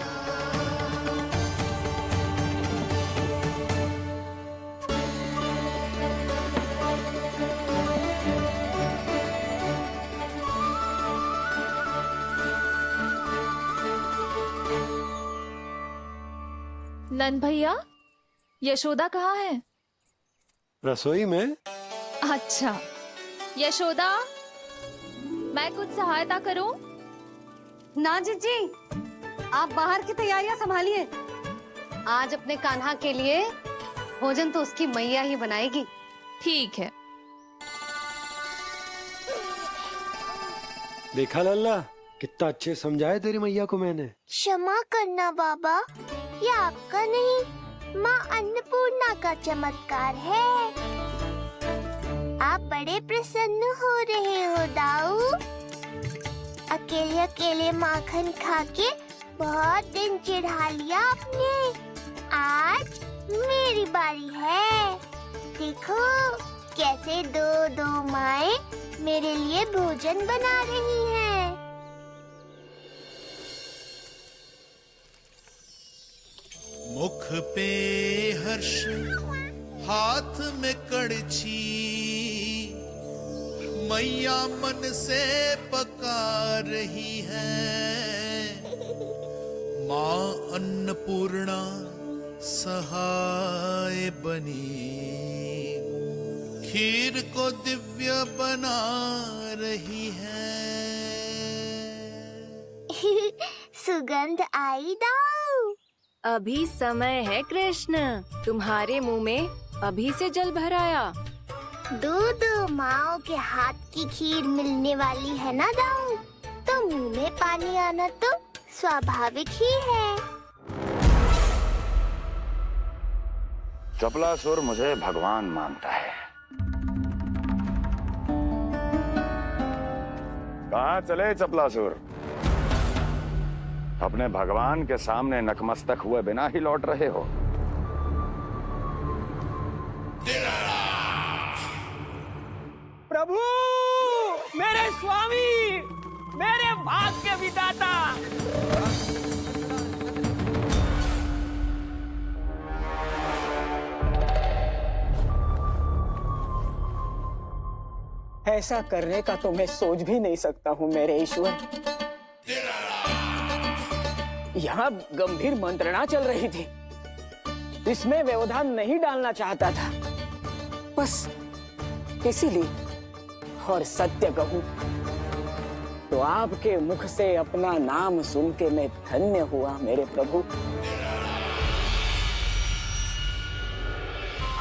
नन भैया, यशोदा कहाँ है? रसोई में। अच्छा, यशोदा, मैं कुछ सहायता करूं? ना जीजी, आप बाहर की तैयारियां संभालिए। आज अपने कान्हा के लिए भोजन तो उसकी मैया ही बनाएगी। ठीक है। देखा लल्ला, कितना अच्छे समझाया तेरी मैया को मैंने। क्षमा करना बाबा, ये आपका नहीं, माँ अन्नपूर्णा का चमत्कार है। आप बड़े प्रसन्न हो रहे हो दाऊ। अकेले अकेले माखन खा के बहुत दिन चिढ़ा लिया आपने। आज मेरी बारी है। देखो कैसे दो दो माएं मेरे लिए भोजन बना रही हैं। मुख पे हर्ष, हाथ में कड़छी, मैया मन से पका रही है। माँ अन्नपूर्णा सहाय बनी, खीर को दिव्य बना रही है। सुगंध आई दाऊ। अभी समय है कृष्ण, तुम्हारे मुंह में अभी से जल भराया। दो माओ के हाथ की खीर मिलने वाली है ना दाऊ, तो मुंह में पानी आना तो स्वाभाविक ही है। चपलासुर मुझे भगवान मानता है। कहाँ चले चपलासुर? अपने भगवान के सामने नतमस्तक हुए बिना ही लौट रहे हो। प्रभु, मेरे स्वामी, मेरे भाग्य विधाता। ऐसा करने का तो मैं सोच भी नहीं सकता हूँ मेरे ईश्वर। यहाँ गंभीर मंत्रणा चल रही थी, इसमें व्यवधान नहीं डालना चाहता था, बस इसीलिए। और सत्य कहूं तो आपके मुख से अपना नाम सुन के मैं धन्य हुआ मेरे प्रभु।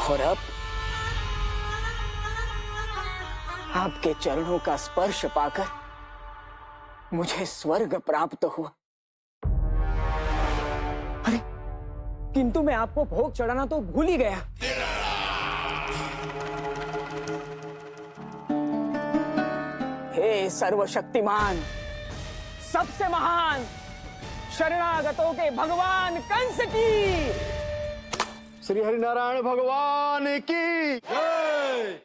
और अब आपके चरणों का स्पर्श पाकर मुझे स्वर्ग प्राप्त हुआ। अरे, किंतु मैं आपको भोग चढ़ाना तो भूल ही गया। हे सर्वशक्तिमान, सबसे महान, शरणागतों के भगवान कंस की, श्री हरिनारायण भगवान की जय।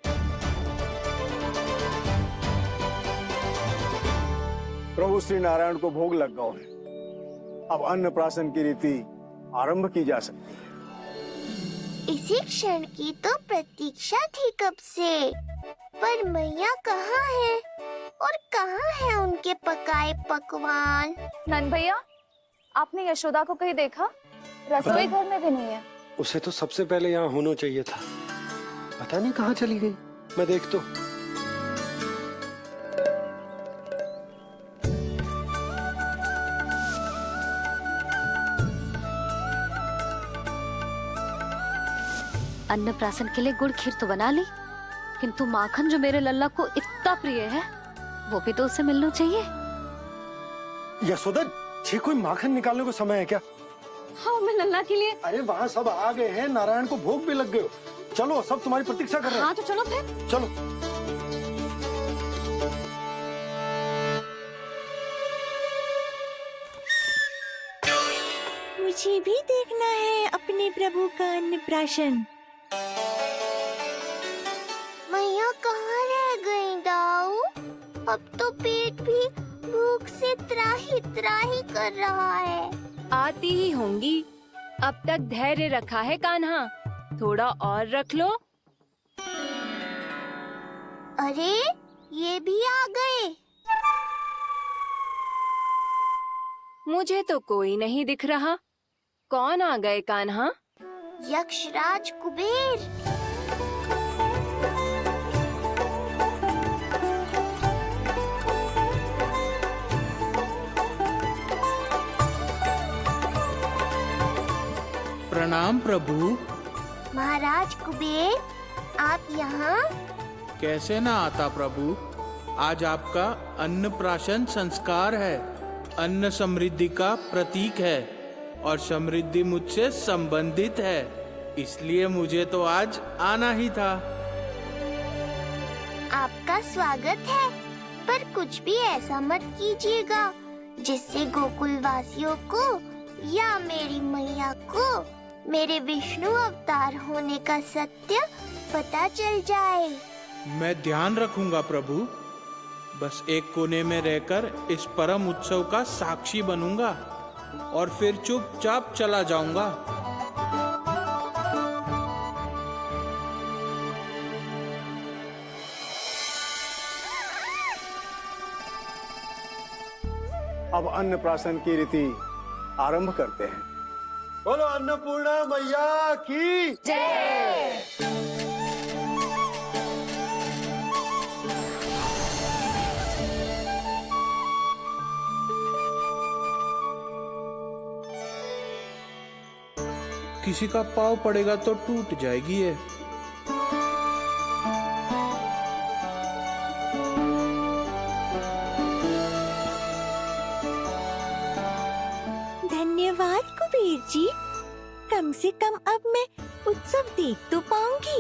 प्रभु श्री नारायण को भोग लग गया है, अब अन्नप्राशन की रीति आरंभ की जा सकती है। इसी क्षण की तो प्रतीक्षा थी कब से, पर मैया कहाँ है और कहाँ है उनके पकाए पकवान? नन भैया, आपने यशोदा को कहीं देखा? रसोई घर में भी नहीं है। उसे तो सबसे पहले यहाँ होना चाहिए था, पता नहीं कहाँ चली गई। मैं देख तो। अन्नप्राशन के लिए गुड़ खीर तो बना ली, किंतु माखन जो मेरे लल्ला को इतना प्रिय है, वो भी तो उसे मिलना चाहिए। यशोदा जी, कोई माखन निकालने को समय है क्या? हाँ मैं लल्ला के लिए। अरे वहाँ सब आ गए हैं, नारायण को भोग भी लग गए हो। चलो, सब तुम्हारी प्रतीक्षा कर रहे हैं। हाँ तो चलो फिर। चलो। मुझे भी देखना है अपने प्रभु का अन्नप्राशन। मैया कहाँ रह गई दाऊ? अब तो पेट भी भूख से त्राही त्राही कर रहा है। आती ही होंगी। अब तक धैर्य रखा है कान्हा, थोड़ा और रख लो। अरे ये भी आ गए। मुझे तो कोई नहीं दिख रहा। कौन आ गए कान्हा? यक्षराज कुबेर। प्रणाम प्रभु। महाराज कुबेर, आप यहाँ? कैसे ना आता प्रभु। आज आपका अन्नप्राशन संस्कार है। अन्न समृद्धि का प्रतीक है और समृद्धि मुझसे संबंधित है, इसलिए मुझे तो आज आना ही था। आपका स्वागत है, पर कुछ भी ऐसा मत कीजिएगा जिससे गोकुल वासियों को या मेरी मैया को मेरे विष्णु अवतार होने का सत्य पता चल जाए। मैं ध्यान रखूंगा प्रभु। बस एक कोने में रहकर इस परम उत्सव का साक्षी बनूंगा और फिर चुपचाप चला जाऊंगा। अब अन्नप्राशन की रीति आरंभ करते हैं। बोलो अन्नपूर्णा मैया की जय। किसी का पाँव पड़ेगा तो टूट जाएगी ये। धन्यवाद कुबेर जी। कम से कम अब मैं उत्सव देख तो पाऊंगी।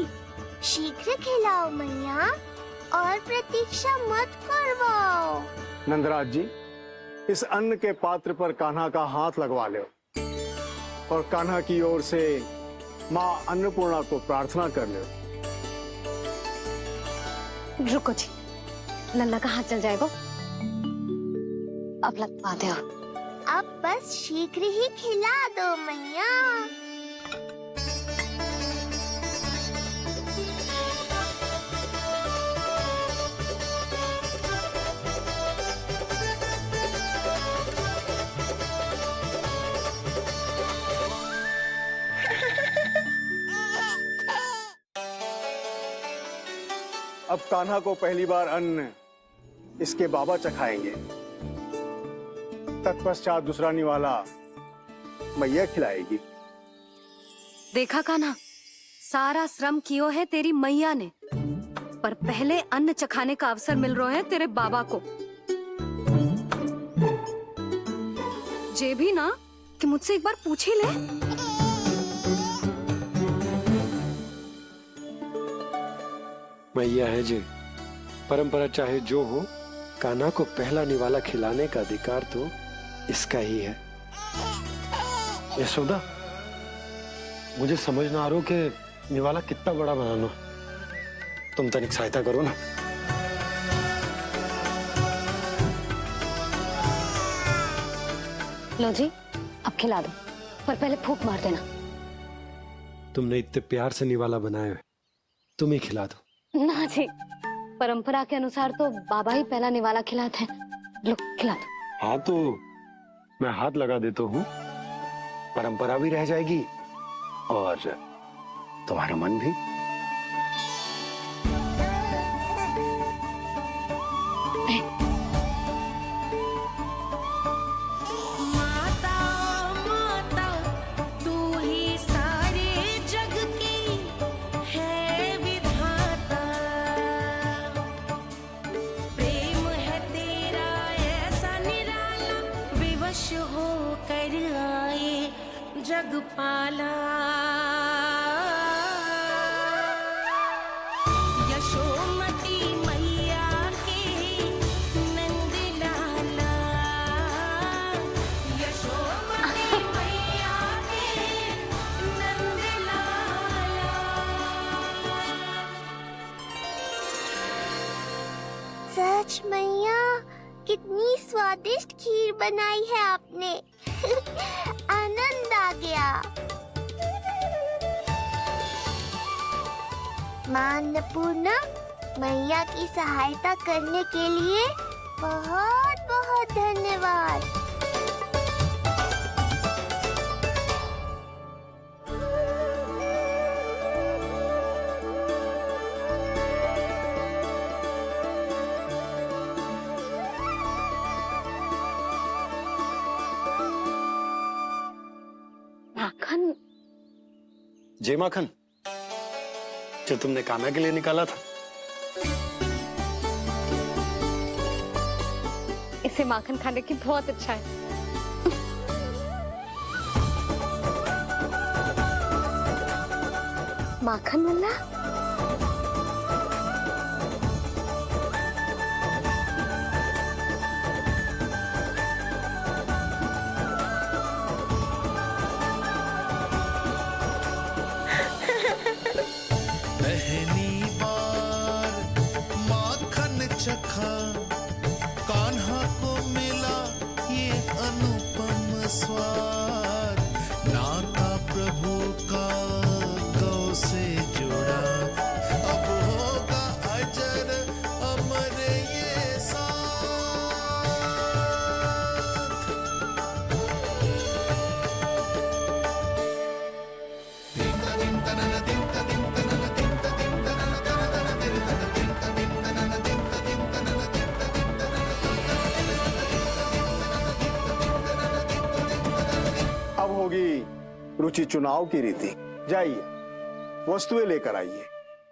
शीघ्र खिलाओ मैया और प्रतीक्षा मत करवाओ। नंदराज जी, इस अन्न के पात्र पर कान्हा का हाथ लगवा लो और कान्हा की ओर से माँ अन्नपूर्णा को प्रार्थना कर लो। रुको जी, लल्ला का हाथ चल जाएगा। अब लगवा दो। अब बस शीघ्र ही खिला दो मैया। अब कान्हा को पहली बार अन्न इसके बाबा चखाएंगे। तत्पश्चात दूसरा निवाला मैया खिलाएगी। देखा कान्हा, सारा श्रम कियो है तेरी मैया ने, पर पहले अन्न चखाने का अवसर मिल रहा है तेरे बाबा को। जे भी ना कि मुझसे एक बार पूछ ही ले। मैया है जी, परंपरा चाहे जो हो, कान्हा को पहला निवाला खिलाने का अधिकार तो इसका ही है। यशोदा, मुझे समझ ना आ रहा कि निवाला कितना बड़ा बनाना। तुम तनिक सहायता करो ना। लो जी, अब खिला दो, पर पहले फूंक मार देना। तुमने इतने प्यार से निवाला बनाया है, तुम ही खिला दो। ना जी, परंपरा के अनुसार तो बाबा ही पहला निवाला खिलाते हैं। लो खिला दो। हाँ तो मैं हाथ लगा देता हूँ, परंपरा भी रह जाएगी और तुम्हारा मन भी। जगपाला यशोमती मैया के नंद लाला यशोमती मैया के नंद लाला। सच मैया, कितनी स्वादिष्ट खीर बनाई है आपने। आनंद आ गया। मां अन्नपूर्णा, मैया की सहायता करने के लिए बहुत बहुत धन्यवाद। माखन? जे माखन जो तुमने कान्हा के लिए निकाला था। इसे माखन खाने की बहुत अच्छा है। माखन मुन्ना, पहली बार माखन चखा, कान्हा को मिला ये अनुपम स्वाद। नाता प्रभु का गौ से जुड़ा, अब होगा अजर अमर ये साथ। अब होगी रुचि चुनाव की रीति। जाइए, वस्तुएं लेकर आइए।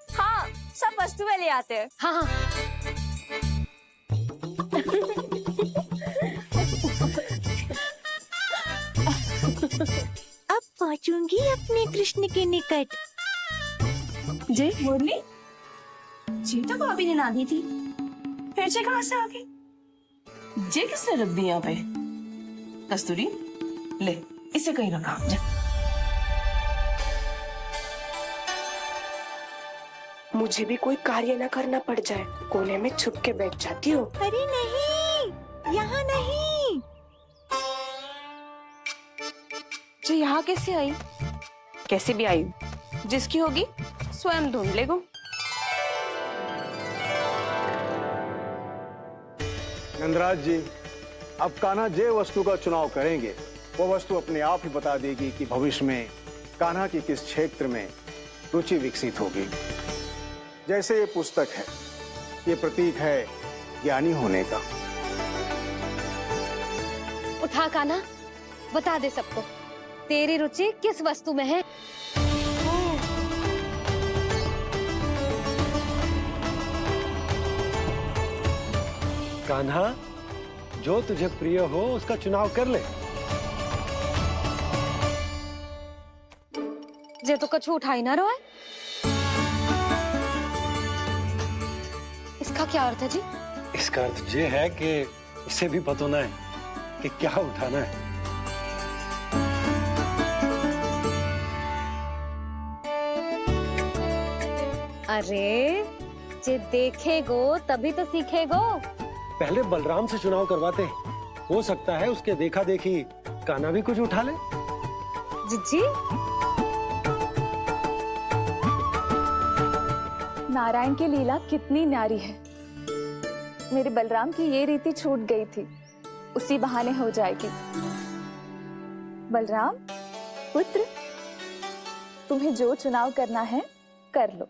हाँ, सब वस्तुएं ले आते हैं। हाँ हाँ। अब पहुंचूंगी अपने कृष्ण के निकट। जय मुरली, जी तो भाभी ने ना दी थी, फिर से कहाँ से आ गई? जे किसने रख दी यहाँ पे? कस्तूरी, ले इसे कहीं रखा जा। मुझे भी कोई कार्य न करना पड़ जाए, कोने में छुप के बैठ जाती हो। अरे नहीं, यहाँ नहीं। जो यहाँ कैसे आई? कैसे भी आई, जिसकी होगी स्वयं ढूंढ लेगो। नंदराज जी, अब कान्हा जे वस्तु का चुनाव करेंगे, वो वस्तु अपने आप ही बता देगी कि भविष्य में कान्हा की किस क्षेत्र में रुचि विकसित होगी। जैसे ये पुस्तक है, ये प्रतीक है ज्ञानी होने का। उठा कान्हा, बता दे सबको तेरी रुचि किस वस्तु में है। कान्हा, जो तुझे प्रिय हो उसका चुनाव कर ले। जे तो कछु उठाई ना रहा है। इसका क्या अर्थ है जी? इसका अर्थ ये है कि इसे भी पता ना है कि क्या उठाना है। अरे जे देखेगो तभी तो सीखेगो। पहले बलराम से चुनाव करवाते हैं, हो सकता है उसके देखा देखी कान्हा भी कुछ उठा ले। जीजी, नारायण की लीला कितनी न्यारी है। मेरे बलराम की ये रीति छूट गई थी, उसी बहाने हो जाएगी। बलराम पुत्र, तुम्हें जो चुनाव करना है कर लो।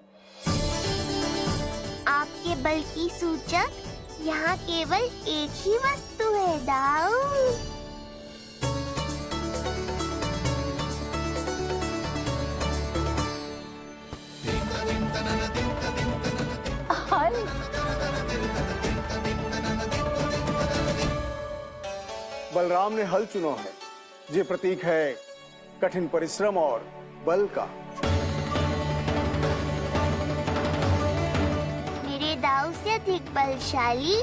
आपके बल की सूचक यहाँ केवल एक ही वस्तु है, दाऊ। बलराम ने हल चुनो है, ये प्रतीक है कठिन परिश्रम और बल का। मेरे दाऊ से अधिक बलशाली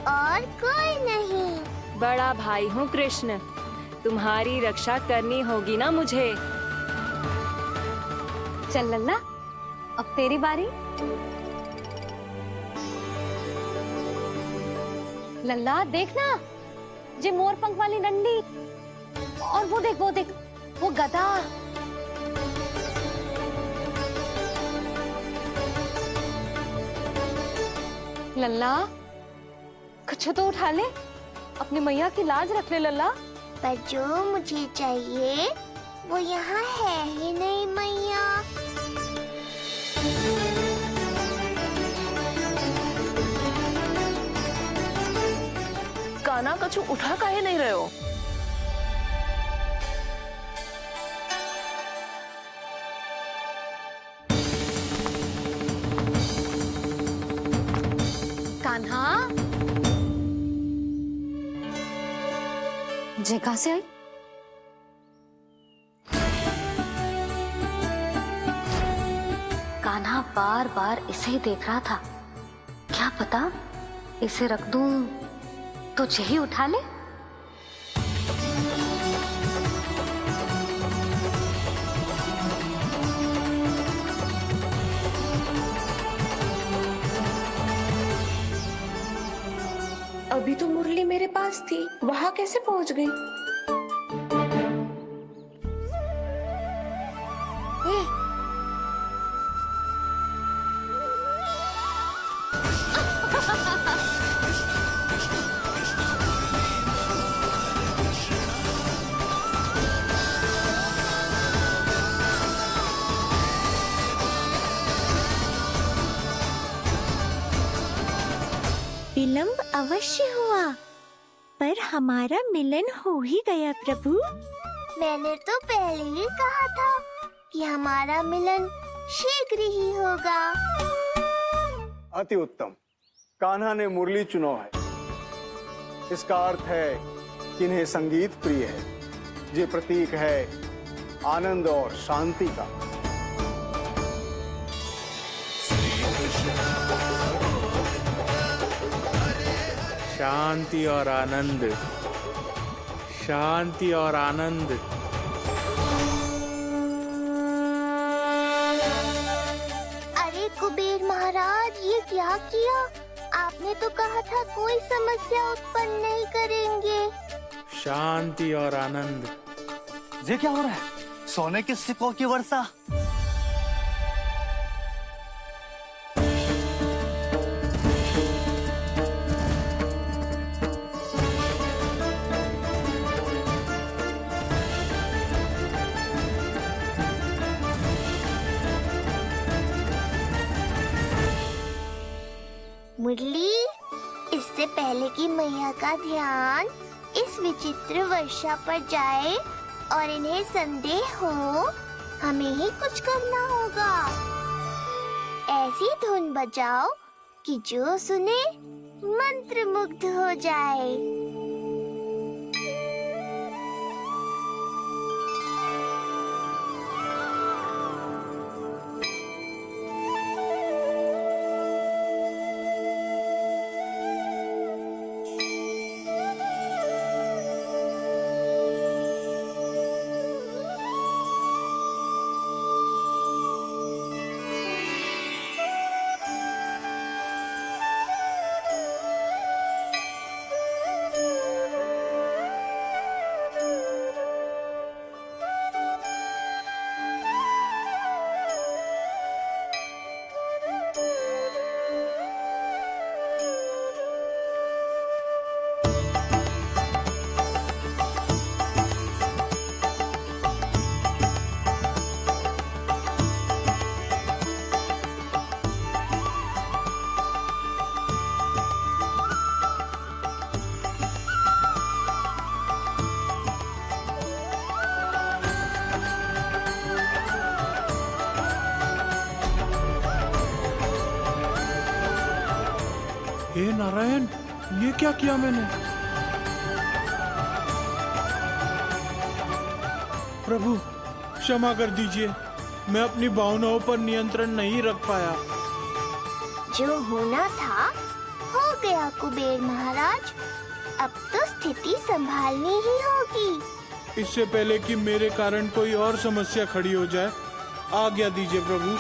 और कोई नहीं। बड़ा भाई हूँ कृष्ण, तुम्हारी रक्षा करनी होगी ना मुझे। चल लल्ला, अब तेरी बारी। लल्ला देखना, ये मोर पंख वाली डंडी, और वो देख वो गधा। लल्ला कुछ तो उठा ले, अपनी मैया की लाज रख ले लल्ला। पर जो मुझे चाहिए वो यहाँ है ही नहीं मैया। कान्हा कछु उठा काहे नहीं रहे हो? कान्हा, जे कहां से आई? कान्हा बार बार इसे ही देख रहा था। क्या पता इसे रख दूं तो यही उठा ले। अभी तो मुरली मेरे पास थी, वहां कैसे पहुंच गई? विलंब अवश्य हुआ, पर हमारा मिलन हो ही गया प्रभु। मैंने तो पहले ही कहा था कि हमारा मिलन शीघ्र ही होगा। अति उत्तम, कान्हा ने मुरली चुना है। इसका अर्थ है कि इन्हें संगीत प्रिय है। ये प्रतीक है आनंद और शांति का। शांति और आनंद, शांति और आनंद। अरे कुबेर महाराज, ये क्या किया? आपने तो कहा था कोई समस्या उत्पन्न नहीं करेंगे। शांति और आनंद। ये क्या हो रहा है? सोने के सिक्कों की वर्षा। मुरली, इससे पहले कि मैया का ध्यान इस विचित्र वर्षा पर जाए और इन्हें संदेह हो, हमें ही कुछ करना होगा। ऐसी धुन बजाओ कि जो सुने मंत्र मुग्ध हो जाए। हे नारायण, ये क्या किया मैंने? प्रभु, क्षमा कर दीजिए, मैं अपनी भावनाओं पर नियंत्रण नहीं रख पाया। जो होना था हो गया कुबेर महाराज। अब तो स्थिति संभालनी ही होगी। इससे पहले कि मेरे कारण कोई और समस्या खड़ी हो जाए, आज्ञा दीजिए प्रभु।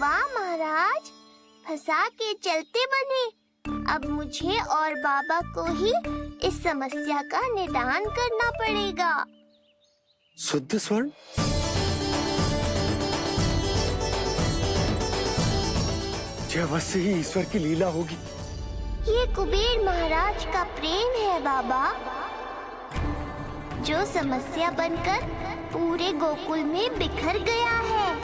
वाह महाराज, फंसा के चलते बने। अब मुझे और बाबा को ही इस समस्या का निदान करना पड़ेगा। शुद्ध स्वर्ण? यह अवश्य ही ईश्वर की लीला होगी। ये कुबेर महाराज का प्रेम है बाबा, जो समस्या बनकर पूरे गोकुल में बिखर गया है।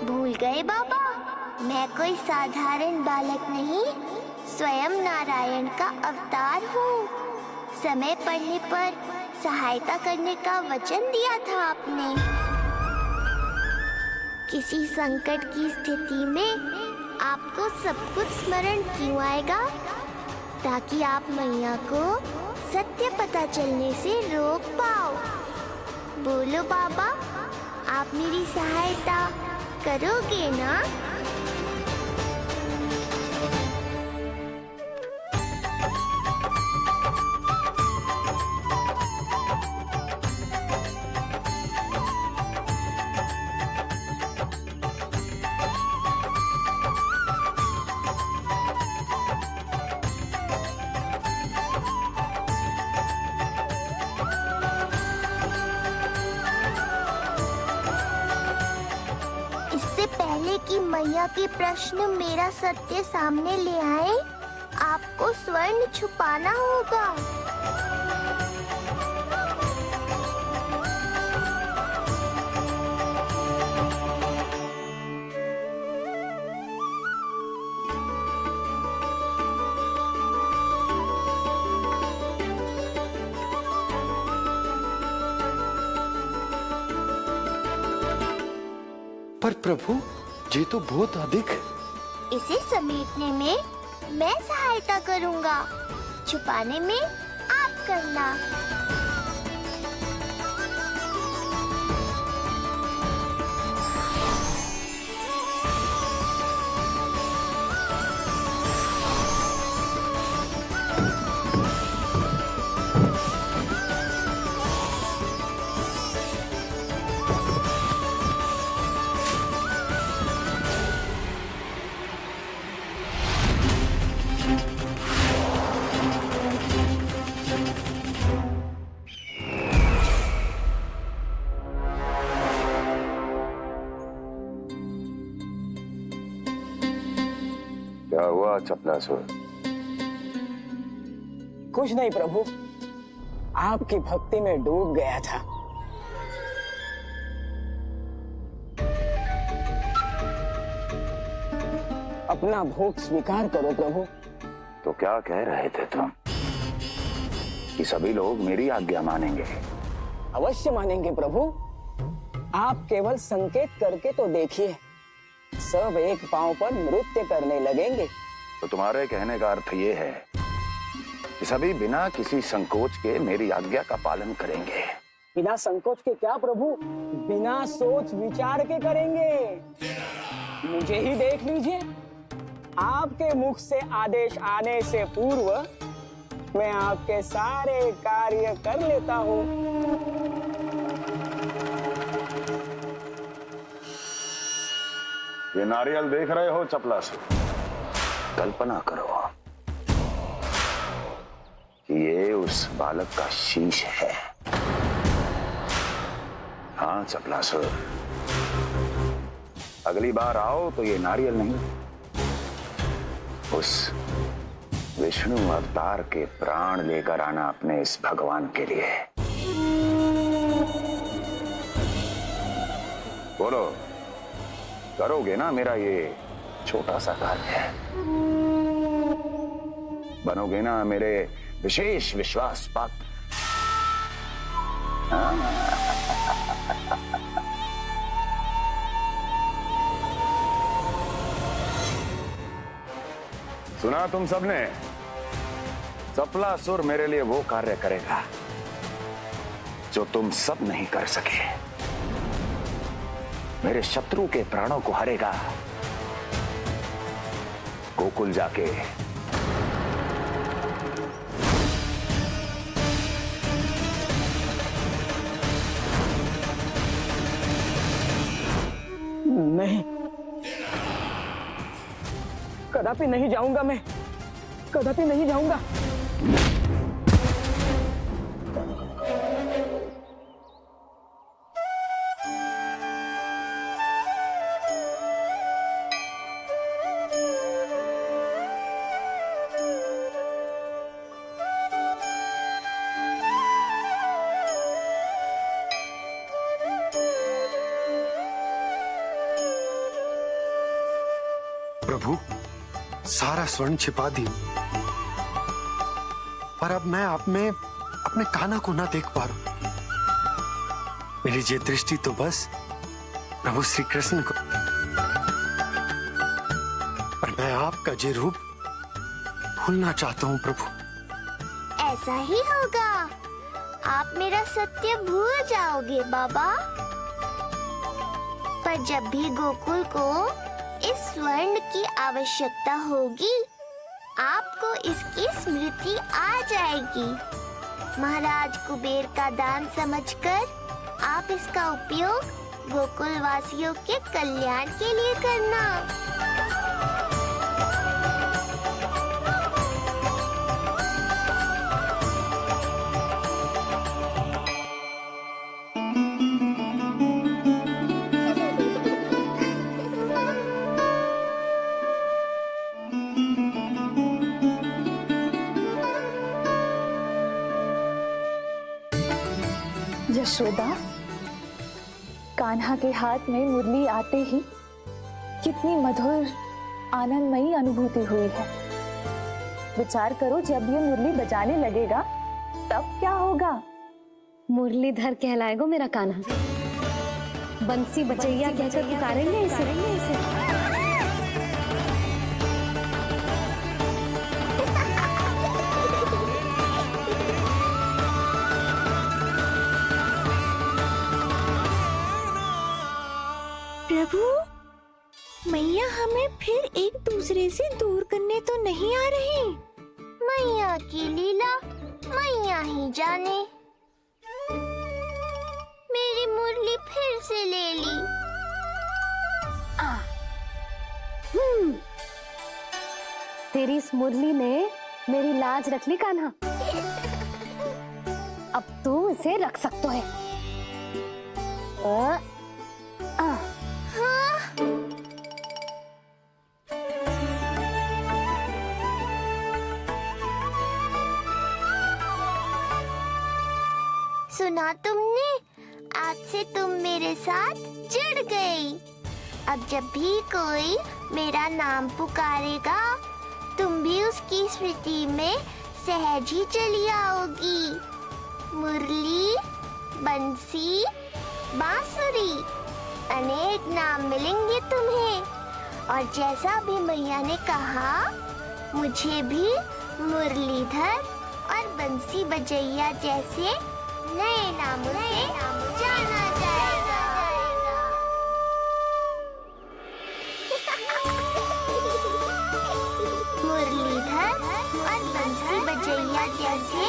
भूल गए बाबा, मैं कोई साधारण बालक नहीं, स्वयं नारायण का अवतार हूँ। समय पड़ने पर सहायता करने का वचन दिया था आपने। किसी संकट की स्थिति में आपको सब कुछ स्मरण क्यों आएगा? ताकि आप मैया को सत्य पता चलने से रोक पाओ। बोलो बाबा, आप मेरी सहायता करोगे ना? कि मैया के प्रश्न मेरा सत्य सामने ले आए, आपको स्वर्ण छुपाना होगा। पर प्रभु, ये तो बहुत अधिक। इसे समेटने में मैं सहायता करूंगा, छुपाने में आप करना। क्या हुआ चपलासुर? कुछ नहीं प्रभु, आपकी भक्ति में डूब गया था। अपना भोग स्वीकार करो प्रभु। तो क्या कह रहे थे तुम कि सभी लोग मेरी आज्ञा मानेंगे? अवश्य मानेंगे प्रभु। आप केवल संकेत करके तो देखिए, सब एक पांव पर नृत्य करने लगेंगे। तो तुम्हारे कहने का अर्थ ये है कि सभी बिना किसी संकोच के मेरी आज्ञा का पालन करेंगे? बिना संकोच के क्या प्रभु, बिना सोच विचार के करेंगे। मुझे ही देख लीजिए, आपके मुख से आदेश आने से पूर्व मैं आपके सारे कार्य कर लेता हूँ। ये नारियल देख रहे हो चपलासुर? कल्पना करो कि ये उस बालक का शीश है। हाँ चपलासुर, अगली बार आओ तो ये नारियल नहीं, उस विष्णु अवतार के प्राण लेकर आना अपने इस भगवान के लिए। बोलो, करोगे ना मेरा ये छोटा सा कार्य? बनोगे ना मेरे विशेष विश्वास पात्र? सुना तुम सबने? सफलासुर मेरे लिए वो कार्य करेगा जो तुम सब नहीं कर सके। मेरे शत्रु के प्राणों को हरेगा। गोकुल जाके नहीं, कदापि नहीं जाऊंगा। मैं कदापि नहीं जाऊंगा। प्रभु, सारा स्वर्ण छिपा दी, पर अब मैं आप में अपने कान्हा को ना देख पा रहा हूं। मेरी ये दृष्टि तो बस प्रभु श्री कृष्ण को, पर मैं आपका ये रूप भूलना चाहता हूं प्रभु। ऐसा ही होगा, आप मेरा सत्य भूल जाओगे बाबा। पर जब भी गोकुल को इस स्वर्ण की आवश्यकता होगी, आपको इसकी स्मृति आ जाएगी। महाराज कुबेर का दान समझकर आप इसका उपयोग गोकुल वासियों के कल्याण के लिए करना। यशोदा, कान्हा के हाथ में मुरली आते ही कितनी मधुर आनंदमयी अनुभूति हुई है। विचार करो, जब ये मुरली बजाने लगेगा तब क्या होगा। मुरलीधर कहलाएगा मेरा कान्हा। बंसी बजैया कहकर पुकारेंगे इसे। प्रभु, मैया हमें फिर एक दूसरे से दूर करने तो नहीं आ रही। मैया की लीला मैया ही जाने। मेरी मुरली फिर से ले ली। तेरी इस मुरली ने मेरी लाज रख ली कान्हा। अब तू इसे रख सकता है। सुना तुमने? आज से तुम मेरे साथ जुड़ गई। अब जब भी कोई मेरा नाम पुकारेगा, तुम भी उसकी स्मृति में सहज ही चली आओगी। मुरली, बंसी, बांसुरी, अनेक नाम मिलेंगे तुम्हें। और जैसा भी मैया ने कहा, मुझे भी मुरलीधर और बंसी बजैया जैसे नए नामों से जाना जाएगा। मुरलीधर और बंसी बजैया जैसे